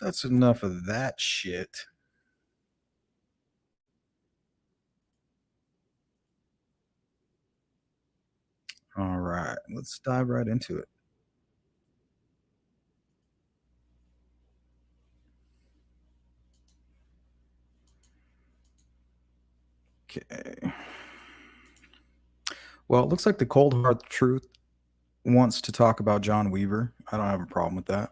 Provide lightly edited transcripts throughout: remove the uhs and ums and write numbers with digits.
That's enough of that shit. All right, let's dive right into it. Okay. Well, it looks like the cold hard truth wants to talk about John Weaver. I don't have a problem with that.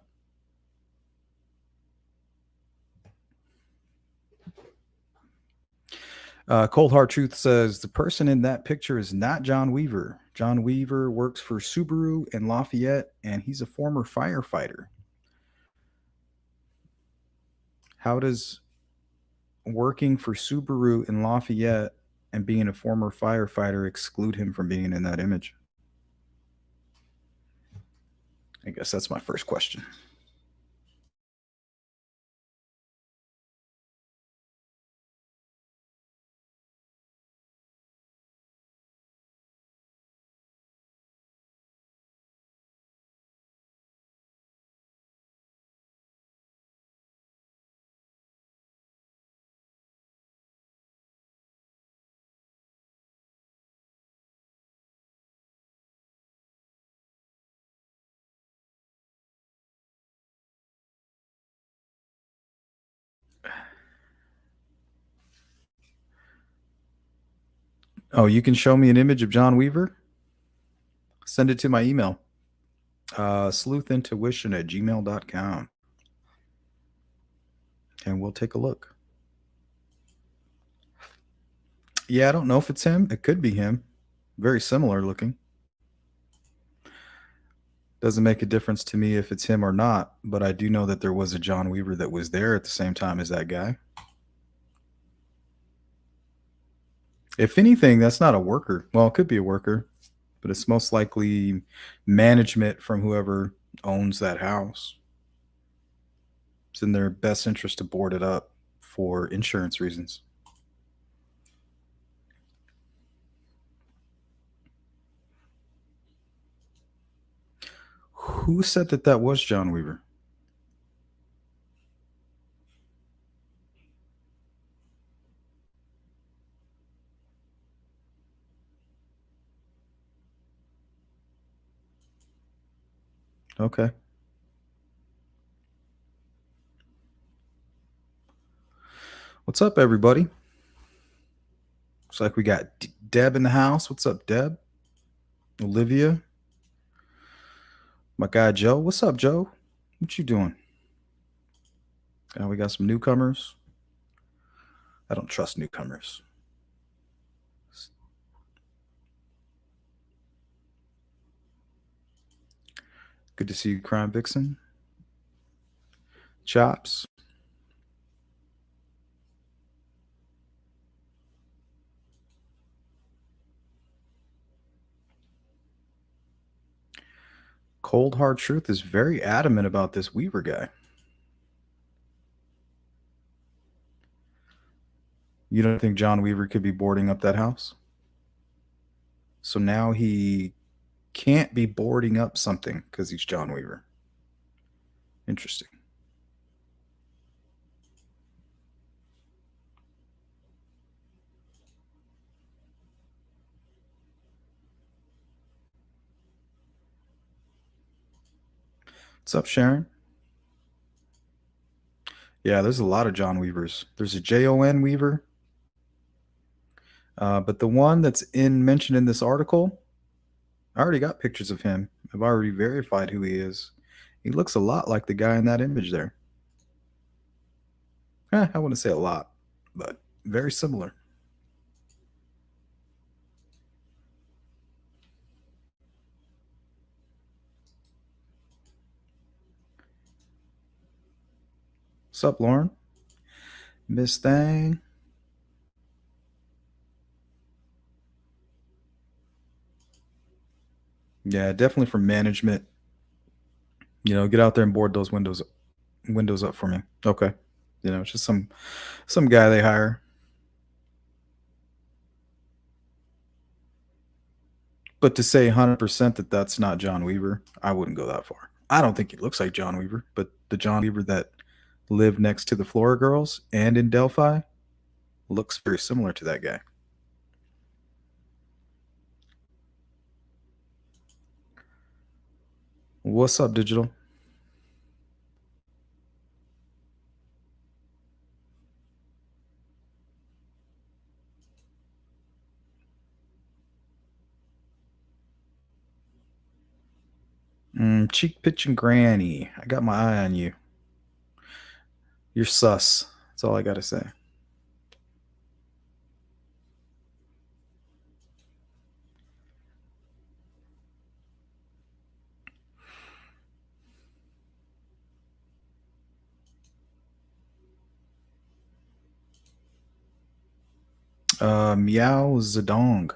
Cold Hard Truth says the person in that picture is not John Weaver. John Weaver works for Subaru in Lafayette, and he's a former firefighter. How does working for Subaru in Lafayette and being a former firefighter exclude him from being in that image? I guess that's my first question. Oh, you can show me an image of John Weaver? Send it to my email, sleuthintuition at gmail.com, and we'll take a look. Yeah, I don't know if it's him. It could be him. Very similar looking. Doesn't make a difference to me if it's him or not, but I do know that there was a John Weaver that was there at the same time as that guy. If anything, that's not a worker. Well, it could be a worker, but it's most likely management from whoever owns that house. It's in their best interest to board it up for insurance reasons. Who said that that was John Weaver? Okay. What's up, everybody? Looks like we got Deb in the house. What's up, Deb? Olivia. My guy Joe. What's up, Joe? What you doing? We got some newcomers. I don't trust newcomers. Good to see you, Crime Vixen. Chops. Cold Hard Truth is very adamant about this Weaver guy. You don't think John Weaver could be boarding up that house? So now he can't be boarding up something because he's John Weaver. Interesting. What's up, Sharon? Yeah, there's a lot of John Weavers. There's a Jon Weaver, but the one that's in mentioned in this article, I already got pictures of him. I've already verified who he is. He looks a lot like the guy in that image there. I wouldn't say a lot, but very similar. What's up, Lauren? Miss Thang. Yeah, definitely for management. Get out there and board those windows up for me. Okay. It's just some guy they hire. But to say 100% that that's not John Weaver, I wouldn't go that far. I don't think he looks like John Weaver, but the John Weaver that lived next to the Flora Girls and in Delphi. Looks very similar to that guy. What's up, Digital? Cheek pitching granny. I got my eye on you. You're sus. That's all I gotta say. Meow Zedong.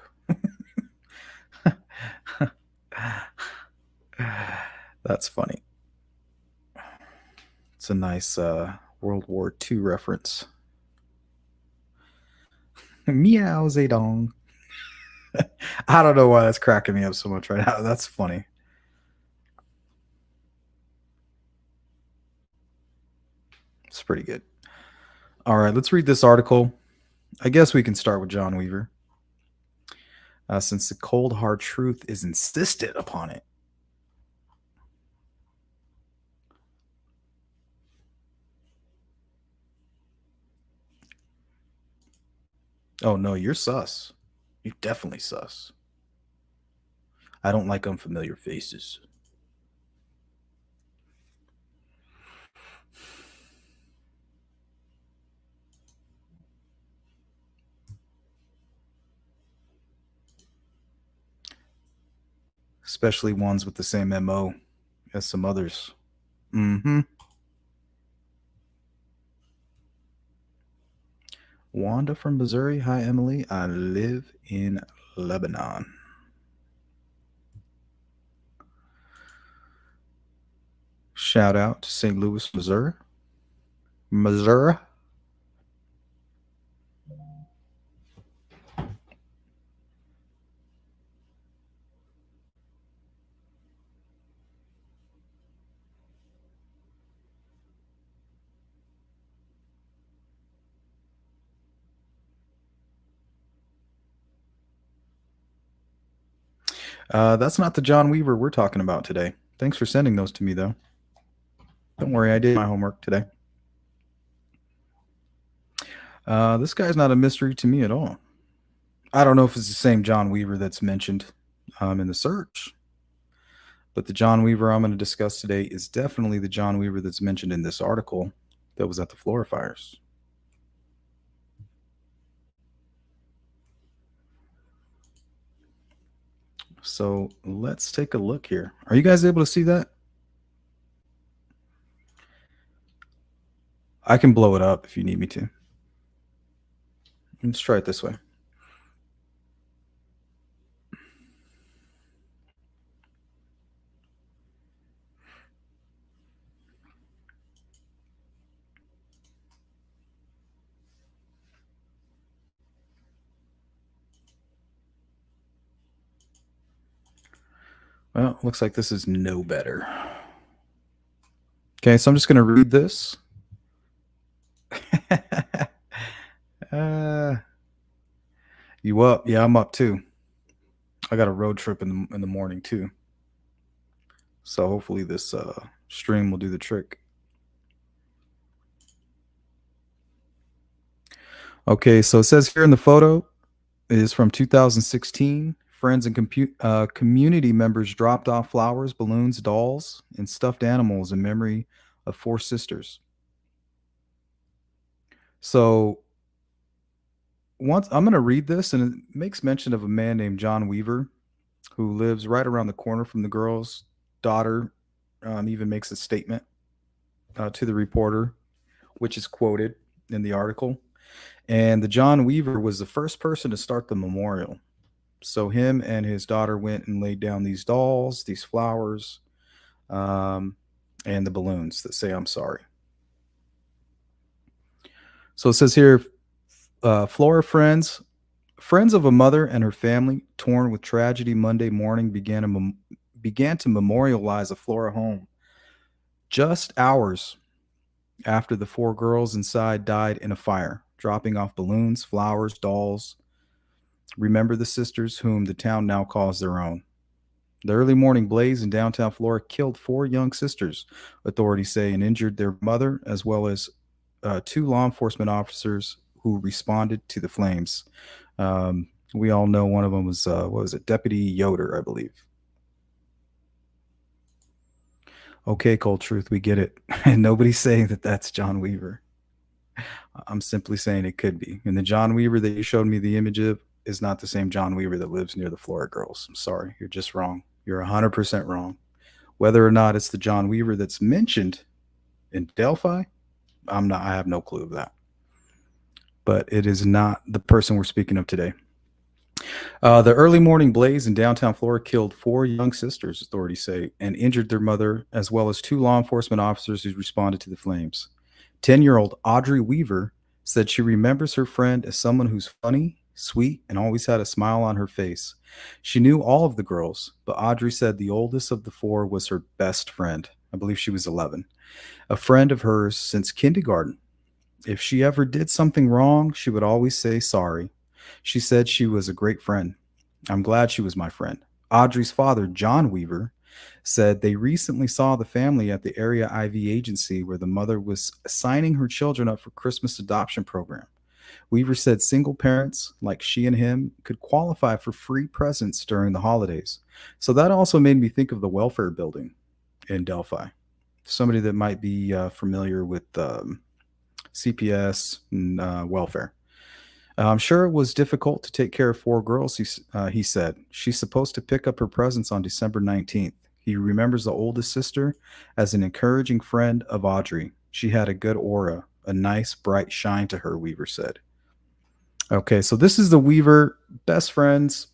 That's funny. It's a nice World War II reference. Meow Zedong. I don't know why that's cracking me up so much right now. That's funny. It's pretty good. All right, let's read this article. I guess we can start with John Weaver, since the cold hard truth is insisted upon it. Oh no, you're sus. You're definitely sus. I don't like unfamiliar faces. Especially ones with the same MO as some others. Mm-hmm. Wanda from Missouri. Hi, Emily. I live in Lebanon. Shout out to St. Louis, Missouri. Missouri. That's not the John Weaver we're talking about today. Thanks for sending those to me, though. Don't worry, I did my homework today. This guy's not a mystery to me at all. I don't know if it's the same John Weaver that's mentioned in the search, but the John Weaver I'm going to discuss today is definitely the John Weaver that's mentioned in this article that was at the Flora fires. So let's take a look here. Are you guys able to see that? I can blow it up if you need me to. Let's try it this way. Well, looks like this is no better. Okay, so I'm just going to read this. You up? Yeah, I'm up too. I got a road trip in the morning too. So hopefully this stream will do the trick. Okay, so it says here in the photo, it is from 2016. Friends and community members dropped off flowers, balloons, dolls, and stuffed animals in memory of four sisters. So once I'm going to read this, and it makes mention of a man named John Weaver who lives right around the corner from the girl's daughter. Even makes a statement to the reporter, which is quoted in the article. And the John Weaver was the first person to start the memorial. So him and his daughter went and laid down these dolls, these flowers, and the balloons that say "I'm sorry." So it says here, Flora friends of a mother and her family torn with tragedy Monday morning began to memorialize a Flora home just hours after the four girls inside died in a fire, dropping off balloons, flowers, dolls. Remember the sisters whom the town now calls their own. The early morning blaze in downtown Florida killed four young sisters, authorities say, and injured their mother, as well as two law enforcement officers who responded to the flames. We all know one of them was, what was it, Deputy Yoder, I believe. Okay, Cold Truth, we get it. And nobody's saying that that's John Weaver. I'm simply saying it could be. And the John Weaver that you showed me the image of is not the same John Weaver that lives near the Florida girls. I'm sorry. You're just wrong. You're 100% wrong. Whether or not it's the John Weaver that's mentioned in Delphi, I have no clue of that. But it is not the person we're speaking of today. The early morning blaze in downtown Florida killed four young sisters, authorities say, and injured their mother, as well as two law enforcement officers who responded to the flames. 10-year-old Audrey Weaver said she remembers her friend as someone who's funny, sweet, and always had a smile on her face. She knew all of the girls, but Audrey said the oldest of the four was her best friend. I believe she was 11. A friend of hers since kindergarten. If she ever did something wrong, she would always say sorry. She said she was a great friend. I'm glad she was my friend. Audrey's father, John Weaver, said they recently saw the family at the area IV agency where the mother was signing her children up for Christmas adoption program. Weaver said single parents like she and him could qualify for free presents during the holidays. So that also made me think of the welfare building in Delphi. Somebody that might be familiar with CPS and welfare. I'm sure it was difficult to take care of four girls, he said. She's supposed to pick up her presents on December 19th. He remembers the oldest sister as an encouraging friend of Audrey. She had a good aura, a nice, bright shine to her, Weaver said. Okay, so this is the Weaver best friends.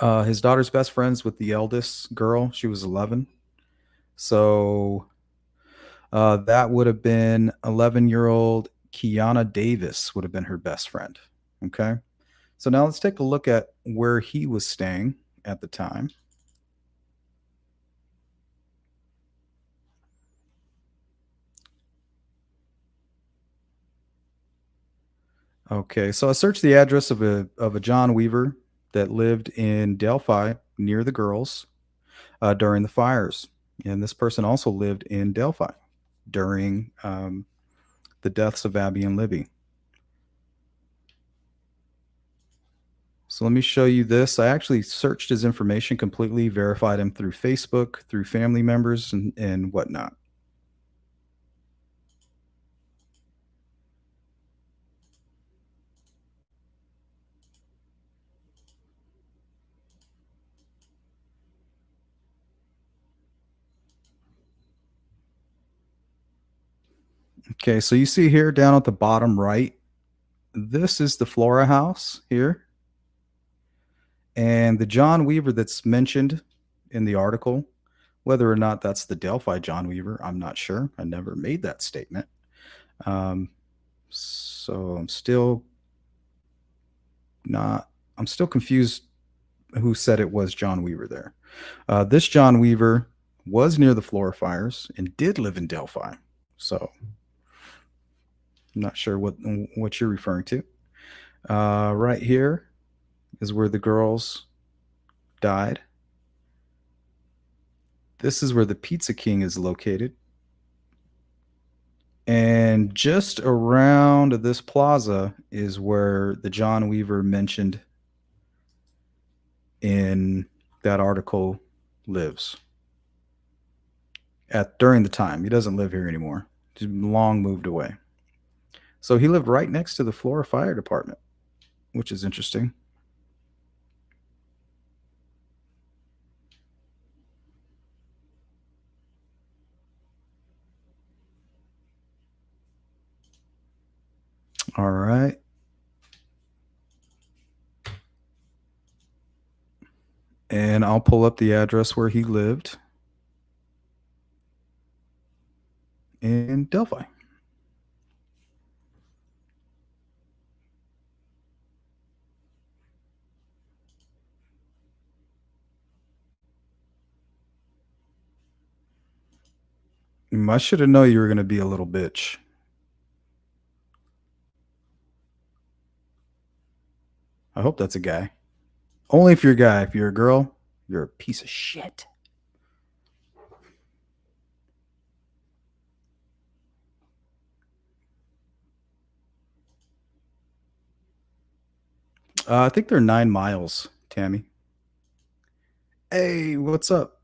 His daughter's best friends with the eldest girl. She was 11. So that would have been 11-year-old Kiana Davis would have been her best friend. Okay. So now let's take a look at where he was staying at the time. Okay, so I searched the address of a John Weaver that lived in Delphi near the girls during the fires, and this person also lived in Delphi during the deaths of Abby and Libby. So let me show you this. I actually searched his information completely, verified him through Facebook, through family members, and whatnot. Okay, so you see here down at the bottom right, this is the Flora house here. And the John Weaver that's mentioned in the article, whether or not that's the Delphi John Weaver, I'm not sure. I never made that statement. Um, so I'm still confused who said it was John Weaver there. This John Weaver was near the Flora fires and did live in Delphi. So I'm not sure what you're referring to. Right here is where the girls died. This is where the Pizza King is located. And just around this plaza is where the John Weaver mentioned in that article lives. During the time. He doesn't live here anymore. He's long moved away. So he lived right next to the Flora Fire Department, which is interesting. All right. And I'll pull up the address where he lived in Delphi. I should have known you were gonna be a little bitch. I hope that's a guy. Only if you're a guy. If you're a girl, you're a piece of shit. I think they're 9 miles, Tammy. Hey, what's up?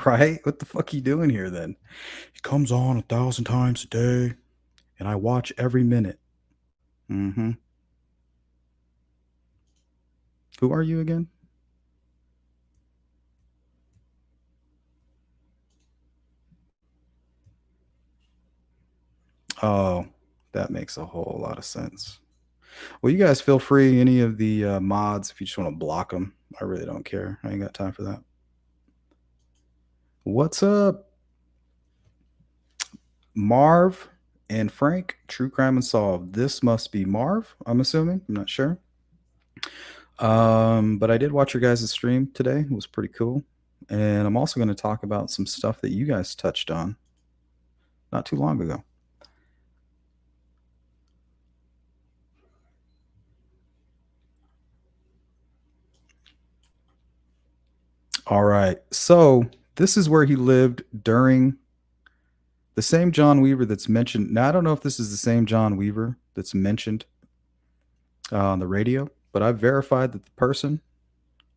Right? What the fuck you doing here then? It comes on 1,000 times a day, and I watch every minute. Mm-hmm. Who are you again? Oh, that makes a whole lot of sense. Well, you guys feel free. Any of the mods, if you just want to block them, I really don't care. I ain't got time for that. What's up, Marv and Frank? True Crime Unsolved. This must be Marv. I'm assuming. I'm not sure. But I did watch your guys' stream today. It was pretty cool. And I'm also going to talk about some stuff that you guys touched on not too long ago. All right. So this is where he lived during the same John Weaver that's mentioned. Now, I don't know if this is the same John Weaver that's mentioned on the radio, but I've verified that the person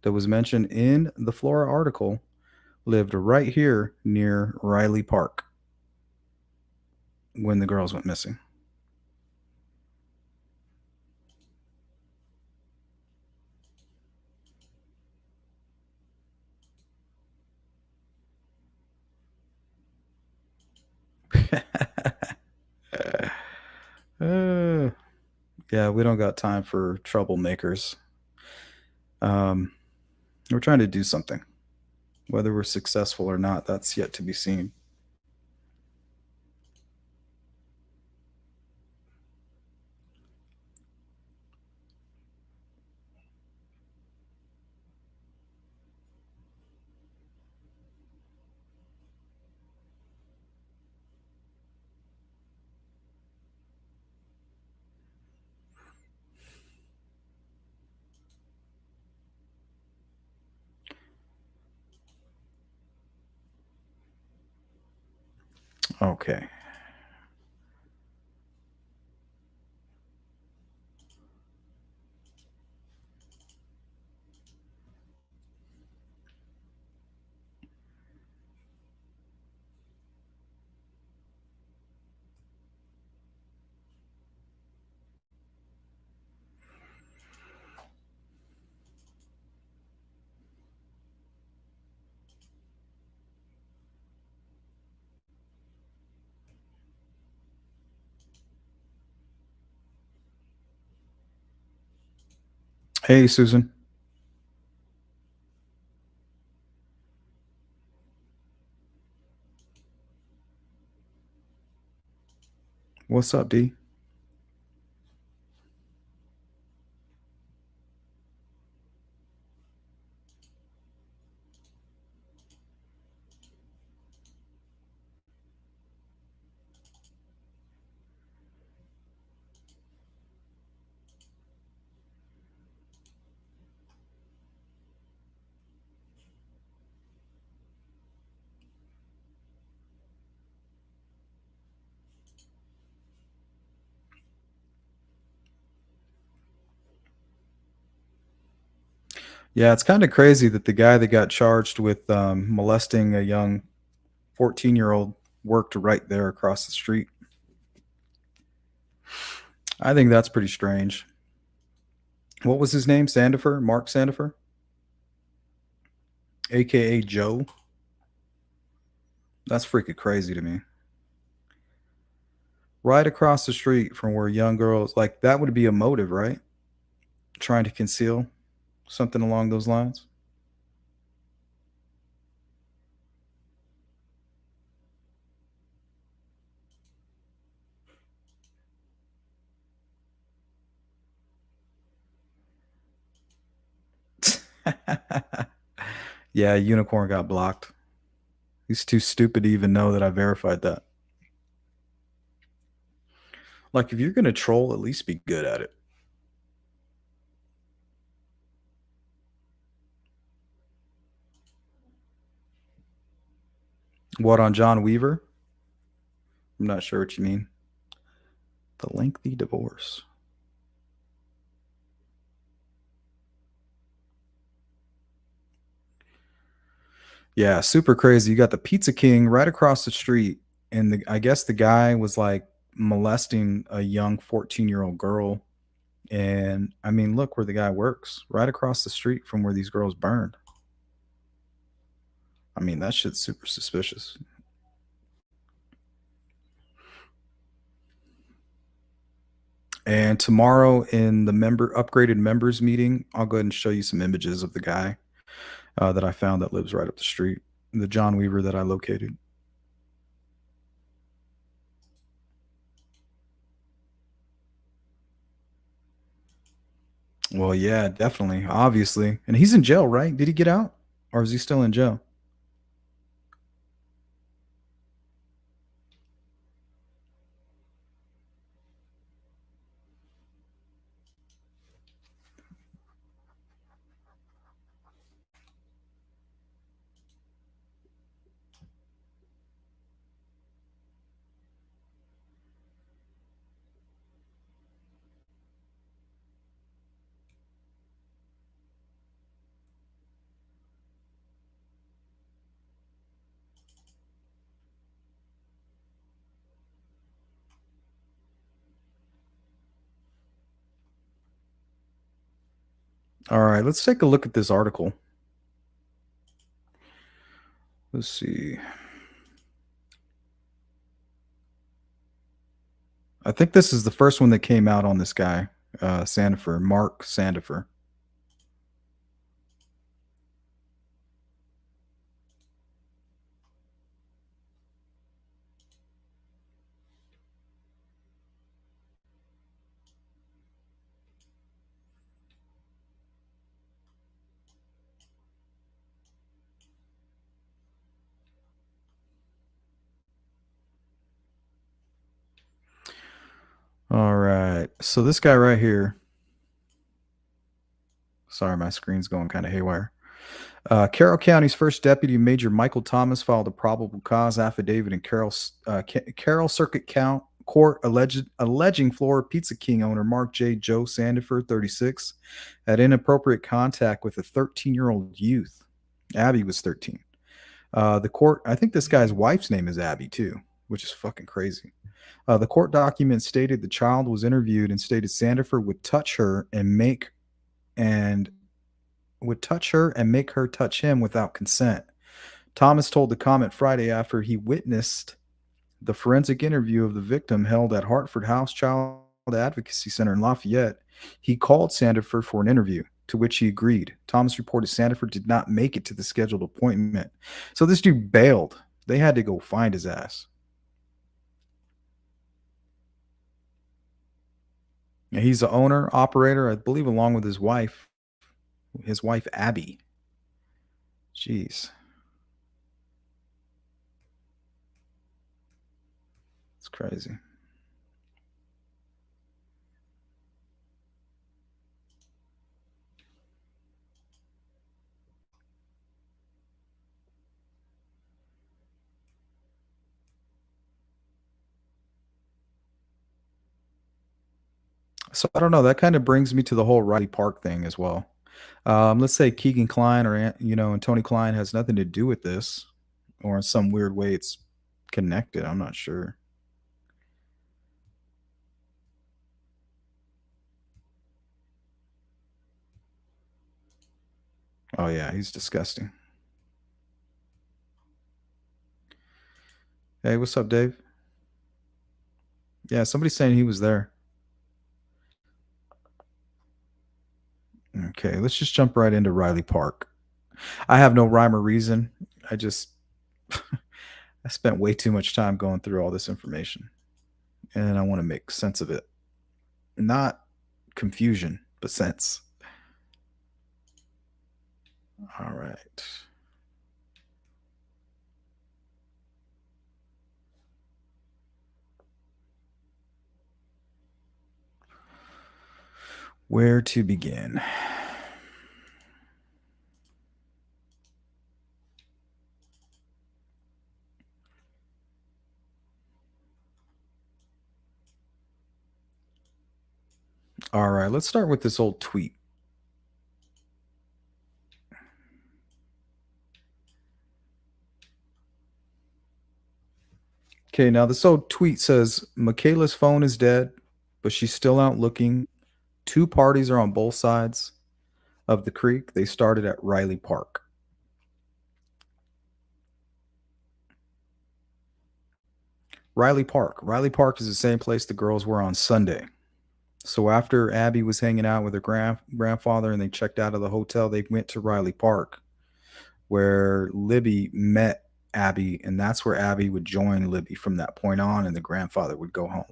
that was mentioned in the Flora article lived right here near Riley Park when the girls went missing. uh, yeah, we don't got time for troublemakers. Um, we're trying to do something. Whether we're successful or not, that's yet to be seen. Okay. Hey, Susan. What's up, D? Yeah, it's kind of crazy that the guy that got charged with molesting a young 14-year-old worked right there across the street. I think that's pretty strange. What was his name? Sandifer? Mark Sandifer? AKA Joe? That's freaking crazy to me. Right across the street from where young girls, like that would be a motive, right? Trying to conceal something along those lines. Yeah, Unicorn got blocked. He's too stupid to even know that I verified that. Like, if you're gonna troll, at least be good at it. What on John Weaver? I'm not sure what you mean. The lengthy divorce. Yeah, super crazy. You got the Pizza King right across the street, and I guess the guy was like molesting a young 14-year-old girl. And I mean, look where the guy works, right across the street from where these girls burned. I mean, that shit's super suspicious. And tomorrow in the member upgraded members meeting, I'll go ahead and show you some images of the guy that I found that lives right up the street, the John Weaver that I located. Well, yeah, definitely, obviously, and he's in jail, right? Did he get out, or is he still in jail? All right, let's take a look at this article. Let's see. I think this is the first one that came out on this guy, Sandifer, Mark Sandifer. All right, so this guy right here. Sorry, my screen's going kind of haywire. Carroll County's first deputy, Major Michael Thomas, filed a probable cause affidavit in Carroll Circuit Court alleging Florida Pizza King owner Mark J. Joe Sandifer, 36, had inappropriate contact with a 13-year-old youth. Abby was 13. The court, I think this guy's wife's name is Abby too, which is fucking crazy. The court document stated the child was interviewed and stated Sandifer would touch her and make her touch him without consent. Thomas told the Comment Friday after he witnessed the forensic interview of the victim held at Hartford House Child Advocacy Center in Lafayette. He called Sandifer for an interview, to which he agreed. Thomas reported Sandifer did not make it to the scheduled appointment. So this dude bailed. They had to go find his ass. And he's the owner, operator, I believe, along with his wife Abby. Jeez. It's crazy. So I don't know. That kind of brings me to the whole Riley Park thing as well. Let's say Keegan Klein or and Tony Klein has nothing to do with this, or in some weird way it's connected. I'm not sure. Oh yeah, he's disgusting. Hey, what's up, Dave? Yeah, somebody's saying he was there. Okay, let's just jump right into Riley Park. I have no rhyme or reason. I just I spent way too much time going through all this information, and I want to make sense of it. Not confusion, but sense. All right. Where to begin? All right, let's start with this old tweet. Okay, now this old tweet says Michaela's phone is dead, but she's still out looking. Two parties are on both sides of the creek. They started at Riley Park. Riley Park. Riley Park is the same place the girls were on Sunday. So after Abby was hanging out with her grandfather and they checked out of the hotel, they went to Riley Park where Libby met Abby, and that's where Abby would join Libby from that point on, and the grandfather would go home.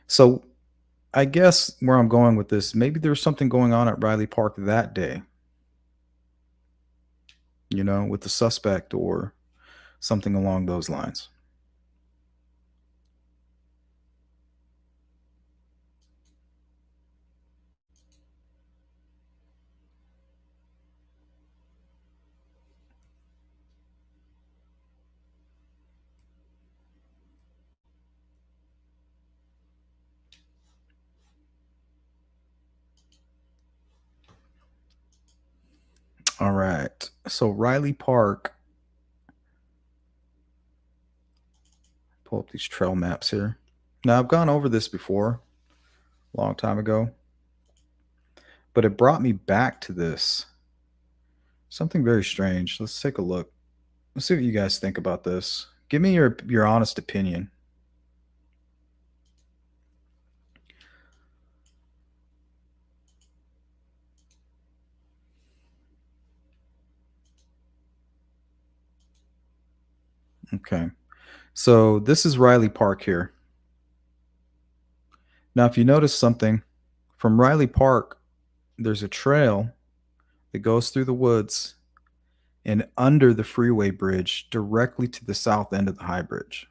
So I guess where I'm going with this, maybe there's something going on at Riley Park that day, with the suspect or something along those lines. All right. So Riley Park, pull up these trail maps here. Now I've gone over this before, a long time ago, but it brought me back to this. Something very strange. Let's take a look. Let's see what you guys think about this. Give me your honest opinion. Okay. So this is Riley Park here. Now, if you notice something, from Riley Park, there's a trail that goes through the woods and under the freeway bridge directly to the south end of the high bridge.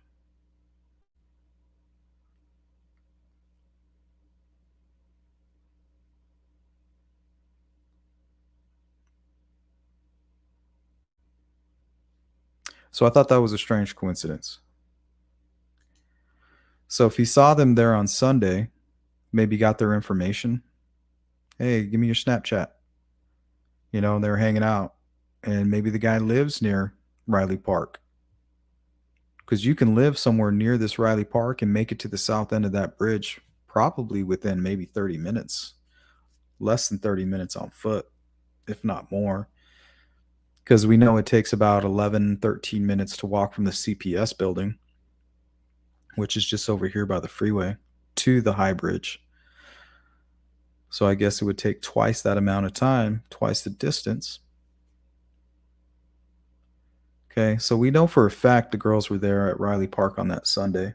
So I thought that was a strange coincidence. So if he saw them there on Sunday, maybe got their information. Hey, give me your Snapchat. They were hanging out. And maybe the guy lives near Riley Park. Because you can live somewhere near this Riley Park and make it to the south end of that bridge probably within maybe 30 minutes, less than 30 minutes on foot, if not more. Because we know it takes about 11, 13 minutes to walk from the CPS building, which is just over here by the freeway, to the high bridge. So I guess it would take twice that amount of time, twice the distance. Okay, so we know for a fact the girls were there at Riley Park on that Sunday.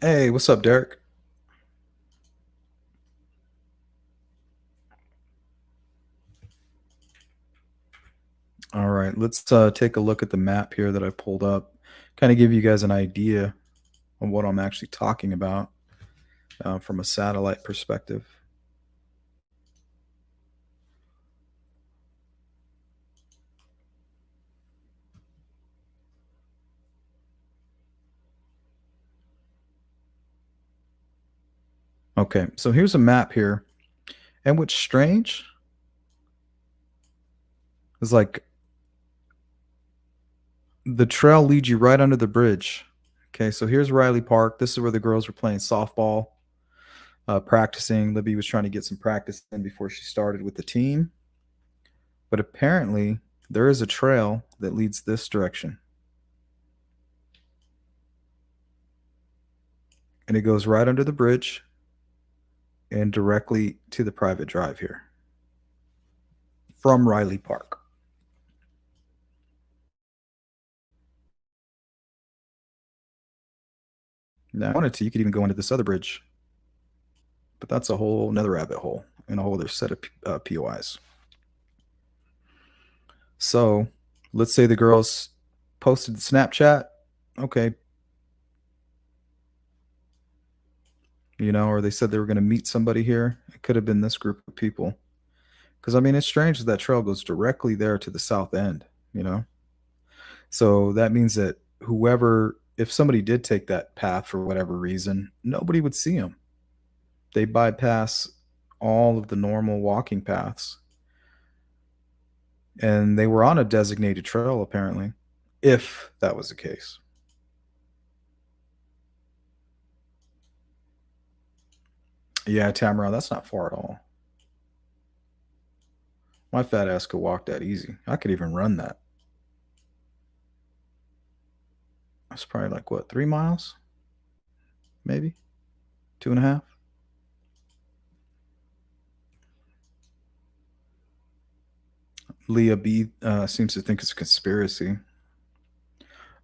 Hey, what's up, Derek? All right, let's take a look at the map here that I pulled up, kind of give you guys an idea of what I'm actually talking about from a satellite perspective. Okay, so here's a map here. And what's strange is like the trail leads you right under the bridge. Okay, so here's Riley Park. This is where the girls were playing softball, practicing. Libby was trying to get some practice in before she started with the team. But apparently, there is a trail that leads this direction. And it goes right under the bridge and directly to the private drive here from Riley Park. Now, if you wanted to, you could even go into this other bridge, but that's a whole another rabbit hole. and a whole other set of POIs. So let's say the girls posted Snapchat. Okay, or they said they were going to meet somebody here. It could have been this group of people. Because I mean, it's strange that trail goes directly there to the south end. You know, so that means that whoever, if somebody did take that path for whatever reason, nobody would see them. They bypass all of the normal walking paths, and they were on a designated trail apparently, if that was the case. Yeah, Tamara, that's not far at all. My fat ass could walk that easy. I could even run that. That's probably like what, 3 miles? Maybe 2.5. Leah B seems to think it's a conspiracy.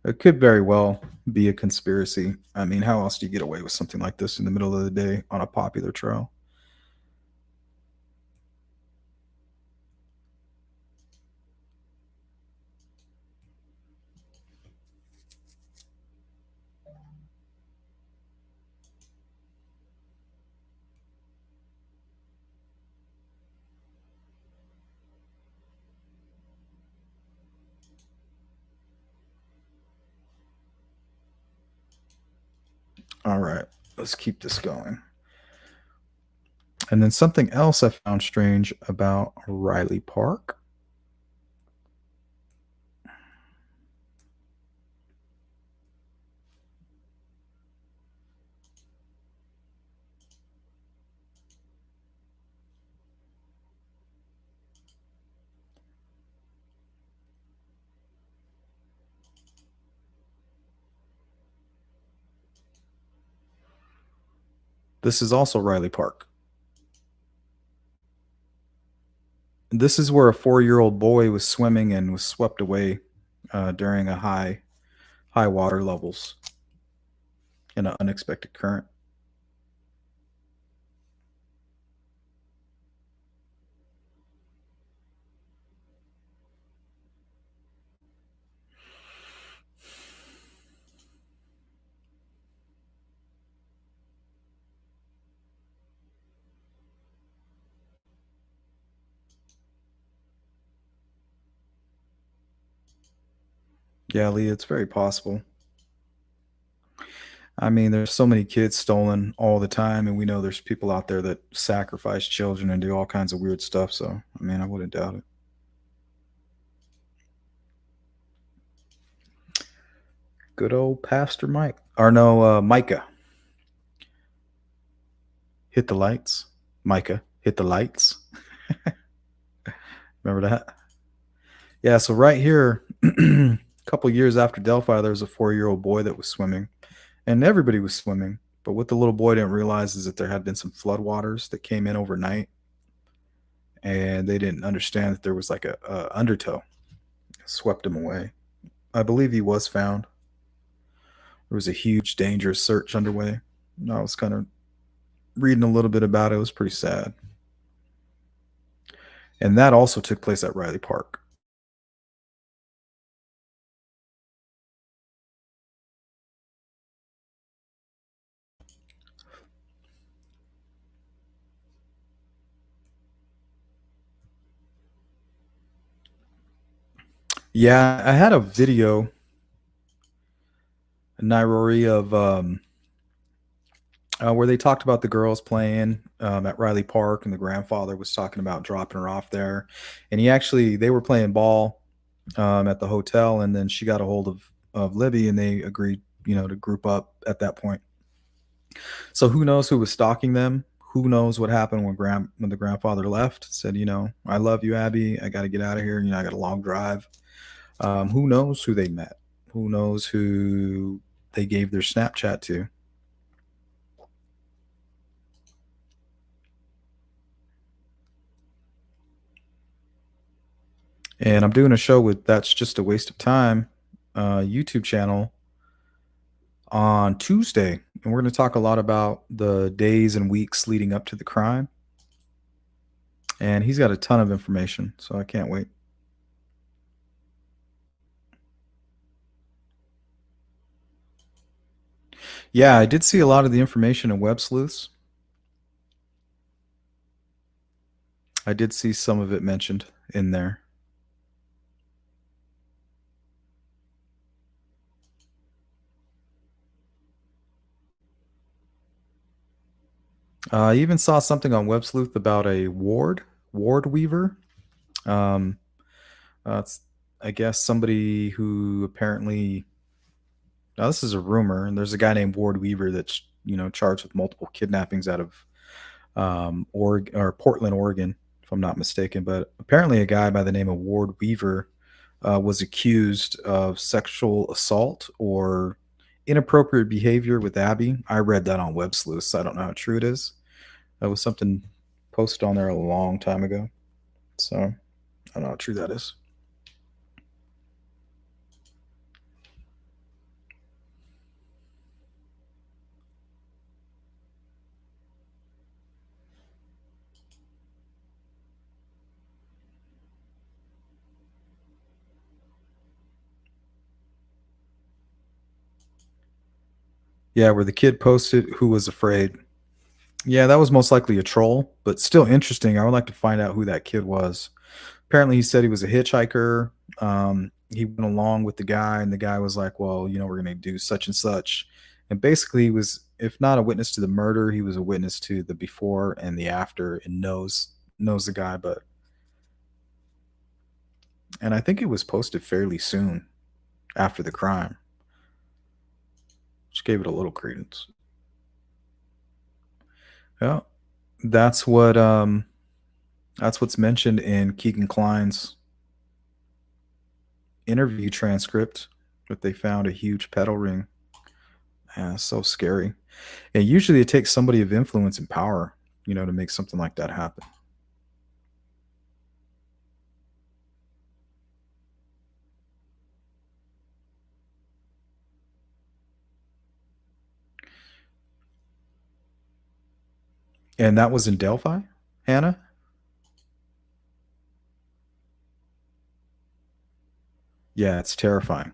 It could very well be a conspiracy. I mean, how else do you get away with something like this in the middle of the day on a popular trail? All right, let's keep this going. And then something else I found strange about Riley Park. This is also Riley Park. This is where a 4-year-old boy was swimming and was swept away during a high water levels in an unexpected current. Yeah, Lee, it's very possible. I mean, there's so many kids stolen all the time, and we know there's people out there that sacrifice children and do all kinds of weird stuff. So, I mean, I wouldn't doubt it. Good old Pastor Mike. Or no, Micah. Hit the lights. Micah, hit the lights. Remember that? Yeah, so right here, a couple years after Delphi, there was a 4-year-old boy that was swimming, and everybody was swimming. But what the little boy didn't realize is that there had been some floodwaters that came in overnight, and they didn't understand that there was like a undertow, swept him away. I believe he was found. There was a huge, dangerous search underway. I was kind of reading a little bit about it. It was pretty sad. And that also took place at Riley Park. Yeah, I had a video, Nairori, of where they talked about the girls playing at Riley Park, and the grandfather was talking about dropping her off there. And they were playing ball at the hotel, and then she got a hold of Libby, and they agreed, to group up at that point. So who knows who was stalking them? Who knows what happened when the grandfather left? Said, I love you, Abby. I got to get out of here. I got a long drive. Who knows who they met? Who knows who they gave their Snapchat to? And I'm doing a show with That's Just a Waste of Time YouTube channel on Tuesday. And we're going to talk a lot about the days and weeks leading up to the crime. and he's got a ton of information, so I can't wait. Yeah, I did see a lot of the information in Web Sleuths. I did see some of it mentioned in there. I even saw something on Web Sleuth about a ward weaver. Um, it's, I guess, somebody who apparently. Now, this is a rumor, and there's a guy named Ward Weaver that's charged with multiple kidnappings out of or Portland, Oregon, if I'm not mistaken. But apparently, a guy by the name of Ward Weaver was accused of sexual assault or inappropriate behavior with Abby. I read that on Web Sleuth, so I don't know how true it is. That was something posted on there a long time ago. So I don't know how true that is. Yeah, where the kid posted who was afraid. Yeah, that was most likely a troll, but still interesting. I would like to find out who that kid was. Apparently, he said he was a hitchhiker. He went along with the guy, and the guy was like, "Well, we're going to do such and such." And basically, he was, if not a witness to the murder, he was a witness to the before and the after, and knows the guy. And I think it was posted fairly soon after the crime, which gave it a little credence. Yeah, that's what that's what's mentioned in Keegan Klein's interview transcript, that they found a huge pedal ring. Yeah, so scary. And usually it takes somebody of influence and power, to make something like that happen. And that was in Delphi, Hannah? Yeah, it's terrifying.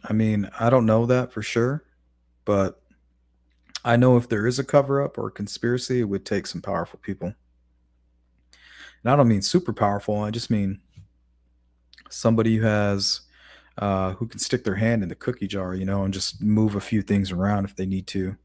I mean, I don't know that for sure, but I know if there is a cover up or a conspiracy, it would take some powerful people. And I don't mean super powerful, I just mean somebody who can stick their hand in the cookie jar, and just move a few things around if they need to.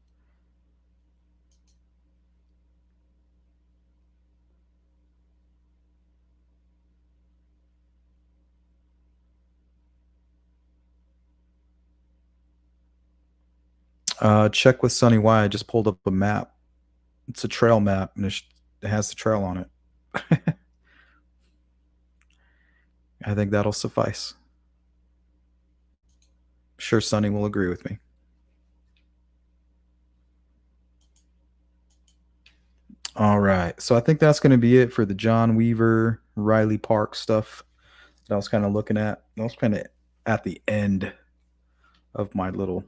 Check with Sunny Y. I just pulled up a map. It's a trail map, and it has the trail on it. I think that'll suffice. Sure, Sunny will agree with me. All right. So I think that's going to be it for the John Weaver, Riley Park stuff that I was kind of looking at. I was kind of at the end of my little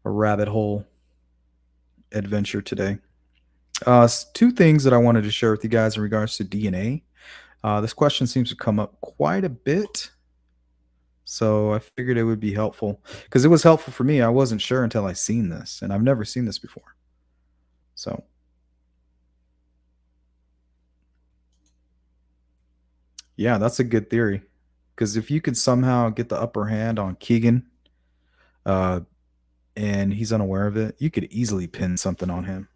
rabbit hole adventure today. Two things that I wanted to share with you guys in regards to DNA. This question seems to come up quite a bit. So I figured it would be helpful because it was helpful for me. I wasn't sure until I seen this, and I've never seen this before. So yeah, that's a good theory. Because if you could somehow get the upper hand on Keegan, uh, and he's unaware of it, you could easily pin something on him.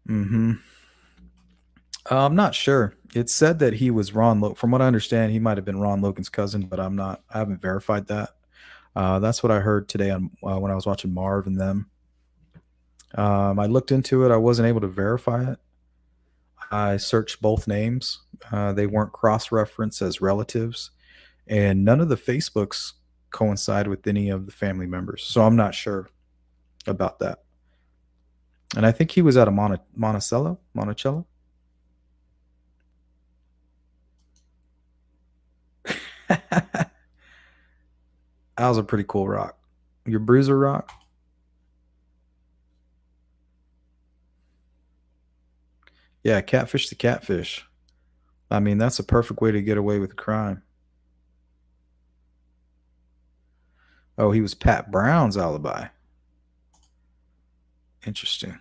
Hmm. I'm not sure. It said that he was From what I understand, he might have been Ron Logan's cousin, but I'm not. I haven't verified that. That's what I heard today on when I was watching Marv and them. I looked into it. I wasn't able to verify it. I searched both names. They weren't cross-referenced as relatives, and none of the Facebooks coincide with any of the family members. So I'm not sure about that. And I think he was at a Monticello. That was a pretty cool rock. Your bruiser rock. Yeah, catfish to catfish. I mean, that's a perfect way to get away with a crime. Oh, he was Pat Brown's alibi. Interesting.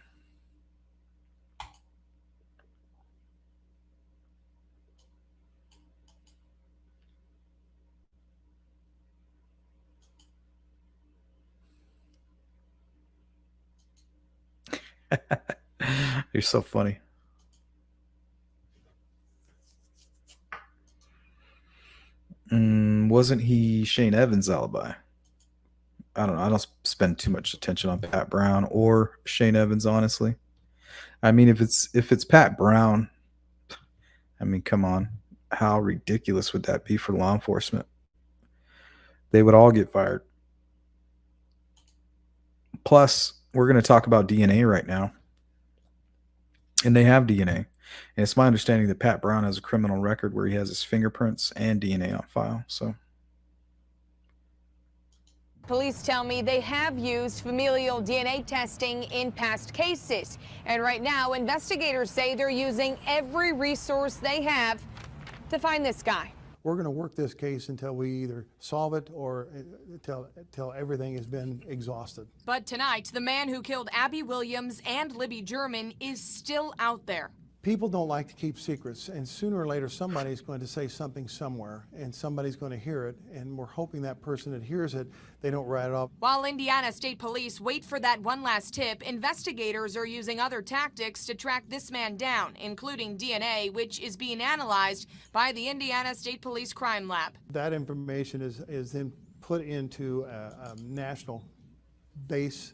You're so funny. Wasn't he Shane Evans' alibi? I don't know. I don't spend too much attention on Pat Brown or Shane Evans, honestly. I mean, if it's Pat Brown, I mean, come on. How ridiculous would that be for law enforcement? They would all get fired. Plus, we're going to talk about DNA right now. And they have DNA. And it's my understanding that Pat Brown has a criminal record where he has his fingerprints and DNA on file. So police tell me they have used familial DNA testing in past cases. And right now, investigators say they're using every resource they have to find this guy. We're going to work this case until we either solve it or until everything has been exhausted. But tonight, the man who killed Abby Williams and Libby German is still out there. People don't like to keep secrets, and sooner or later somebody's going to say something somewhere, and somebody's going to hear it, and we're hoping that person that hears it, they don't write it off. While Indiana State Police wait for that one last tip, investigators are using other tactics to track this man down, including DNA, which is being analyzed by the Indiana State Police Crime Lab. That information is then put into a national database.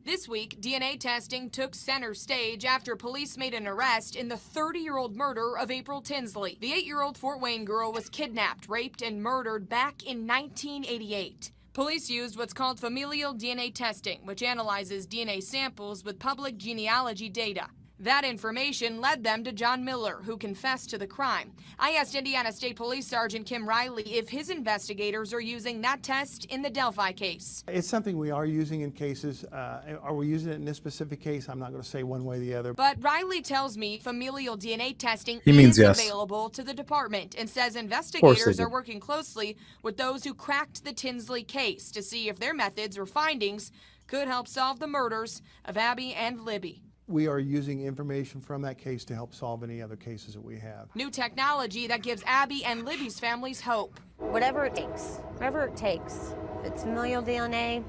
This week, DNA testing took center stage after police made an arrest in the 30-year-old murder of April Tinsley. The 8-year-old Fort Wayne girl was kidnapped, raped, and murdered back in 1988. Police used what's called familial DNA testing, which analyzes DNA samples with public genealogy data. That information led them to John Miller, who confessed to the crime. I asked Indiana State Police Sergeant Kim Riley if his investigators are using that test in the Delphi case. It's something we are using in cases. Are we using it in this specific case? I'm not going to say one way or the other. But Riley tells me familial DNA testing means is yes. available to the department and says investigators are working closely with those who cracked the Tinsley case to see if their methods or findings could help solve the murders of Abby and Libby. We are using information from that case to help solve any other cases that we have. New technology that gives Abby and Libby's families hope. Whatever it takes, whatever it takes. If it's familial DNA,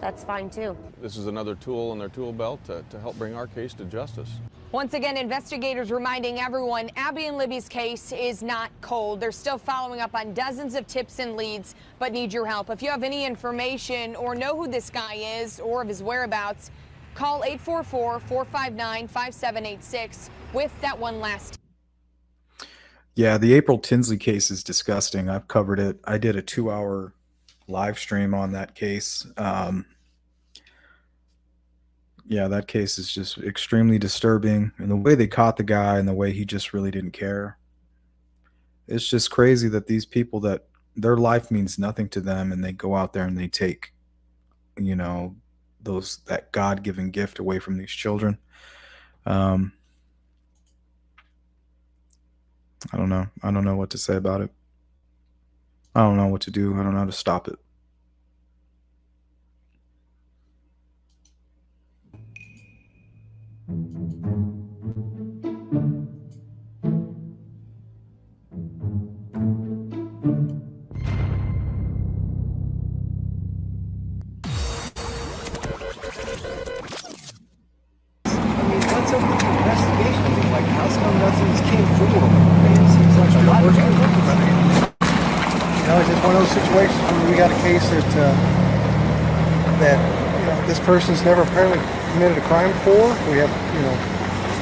that's fine too. This is another tool in their tool belt to help bring our case to justice. Once again, investigators reminding everyone Abby and Libby's case is not cold. They're still following up on dozens of tips and leads, but need your help. If you have any information or know who this guy is or of his whereabouts, call 844-459-5786 with that one last. yeah, the April Tinsley case is disgusting. I've covered it. I did a 2-hour live stream on that case. Yeah, that case is just extremely disturbing. And the way they caught the guy and the way he just really didn't care. It's just crazy that these people that their life means nothing to them and they go out there and they take, that God-given gift away from these children. I don't know. I don't know what to say about it. I don't know what to do. I don't know how to stop it. What's up with the investigation? I mean, like, how come nothing's came forward? I mean, it seems like a lot of It's just one of those situations where we got a case that this person's never apparently committed a crime before. We have,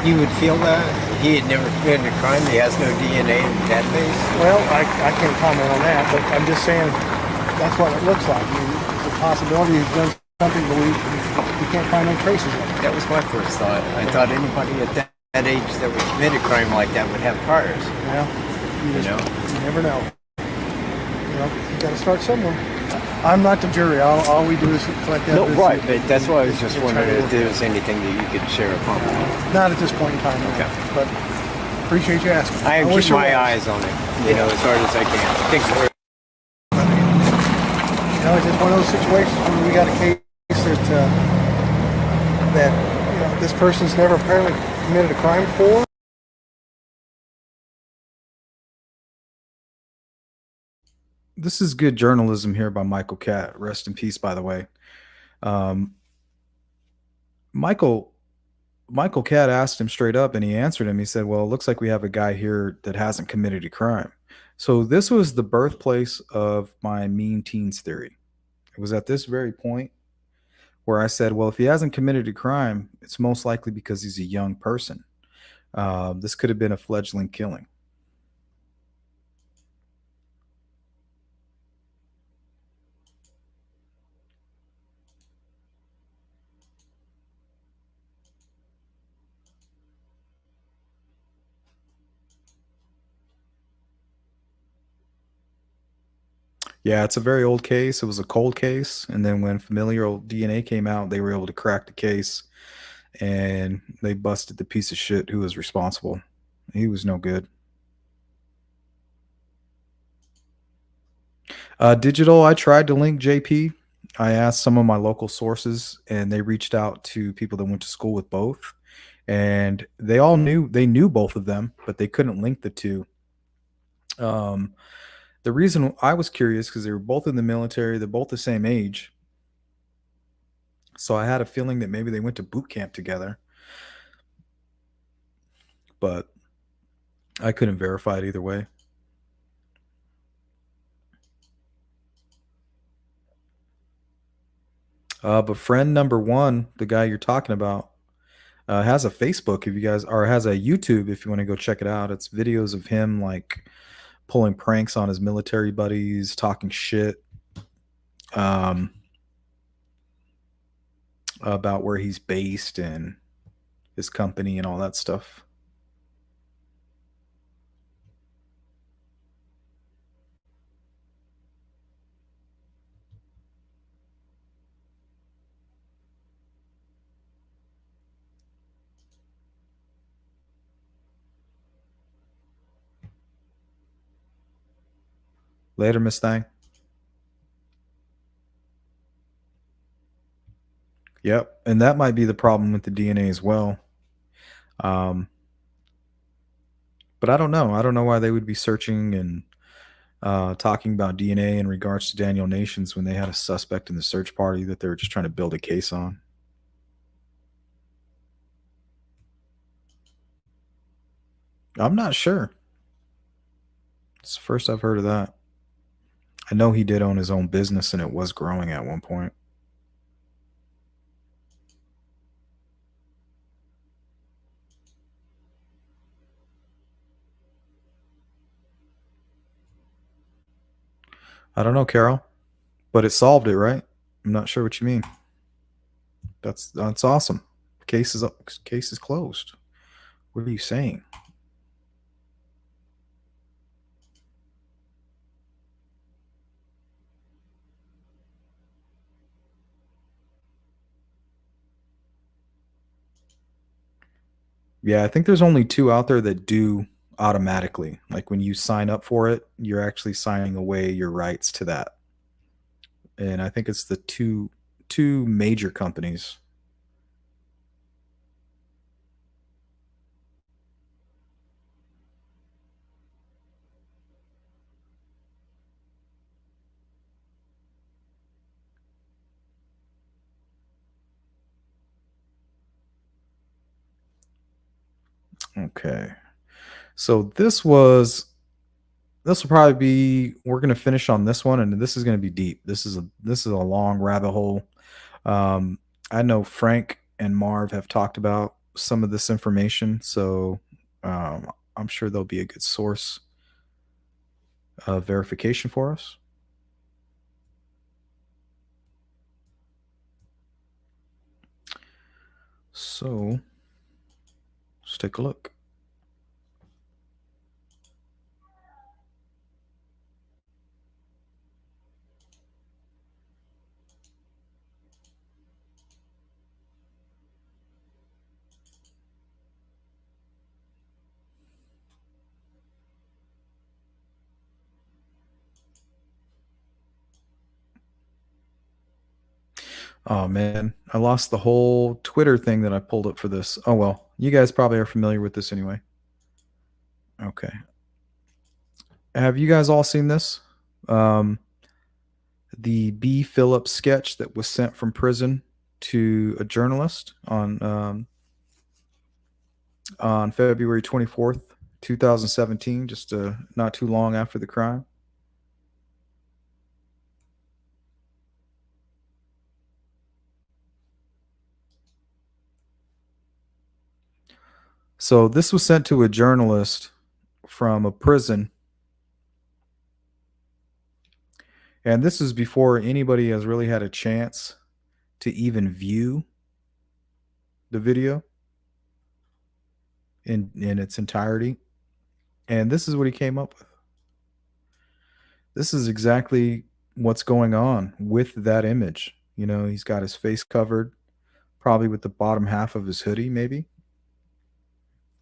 You would feel that he had never committed a crime. He has no DNA in the database. Well, I can't comment on that, but I'm just saying that's what it looks like. I mean, it's a possibility he's done something, but we can't find no traces of it. That was my first thought. I thought anybody at that age that would commit a crime like that would have cars. Well, you never know. You got to start somewhere. I'm not the jury. All we do is collect No, evidence. right, but that's why I was just and try wondering to if there was anything that you could share upon. Not at this point in time, no. Okay. But appreciate you asking. I am wish keeping there my was. eyes on it, as hard as I can. Thanks for It's just one of those situations when we got a case that this person's never apparently committed a crime before. This is good journalism here by Michael Catt. Rest in peace, by the way. Um, Michael Catt asked him straight up, and he answered him. He said, "Well, it looks like we have a guy here that hasn't committed a crime." So this was the birthplace of my mean teens theory. It was at this very point where I said, "Well, if he hasn't committed a crime, it's most likely because he's a young person. This could have been a fledgling killing." Yeah, it's a very old case. It was a cold case, and then when familial DNA came out, they were able to crack the case, and they busted the piece of shit who was responsible. He was no good. Digital, I tried to link JP. I asked some of my local sources, and they reached out to people that went to school with both, and they knew both of them, but they couldn't link the two. Um, the reason I was curious because they were both in the military, they're both the same age. So I had a feeling that maybe they went to boot camp together, but I couldn't verify it either way. But friend number one, the guy you're talking about, has a Facebook if you guys, or has a YouTube if you want to go check it out. It's videos of him like pulling pranks on his military buddies, talking shit um, about where he's based and his company and all that stuff. Later, Miss Thang. Yep, and that might be the problem with the DNA as well. Um, but I don't know. I don't know why they would be searching and talking about DNA in regards to Daniel Nations when they had a suspect in the search party that they were just trying to build a case on. I'm not sure. It's the first I've heard of that. I know he did own his own business and it was growing at one point. I don't know, Carol, but it solved it, right? I'm not sure what you mean. That's awesome. Case is closed. What are you saying? Yeah, I think there's only two out there that do automatically. Like when you sign up for it, you're actually signing away your rights to that. And I think it's the two major companies. Okay. So this will probably be we're going to finish on this one and this is going to be deep. This is a long rabbit hole. I know Frank and Marv have talked about some of this information, so I'm sure there'll be a good source of verification for us. So let's take a look. Oh man, I lost the whole Twitter thing that I pulled up for this. Oh well, you guys probably are familiar with this anyway. Okay. Have you guys all seen this? Um, the B. Phillips sketch that was sent from prison to a journalist on February 24th, 2017, just not too long after the crime. So this was sent to a journalist from a prison, and this is before anybody has really had a chance to even view the video in its entirety. And this is what he came up with. This is exactly what's going on with that image. You know, he's got his face covered, probably with the bottom half of his hoodie, maybe,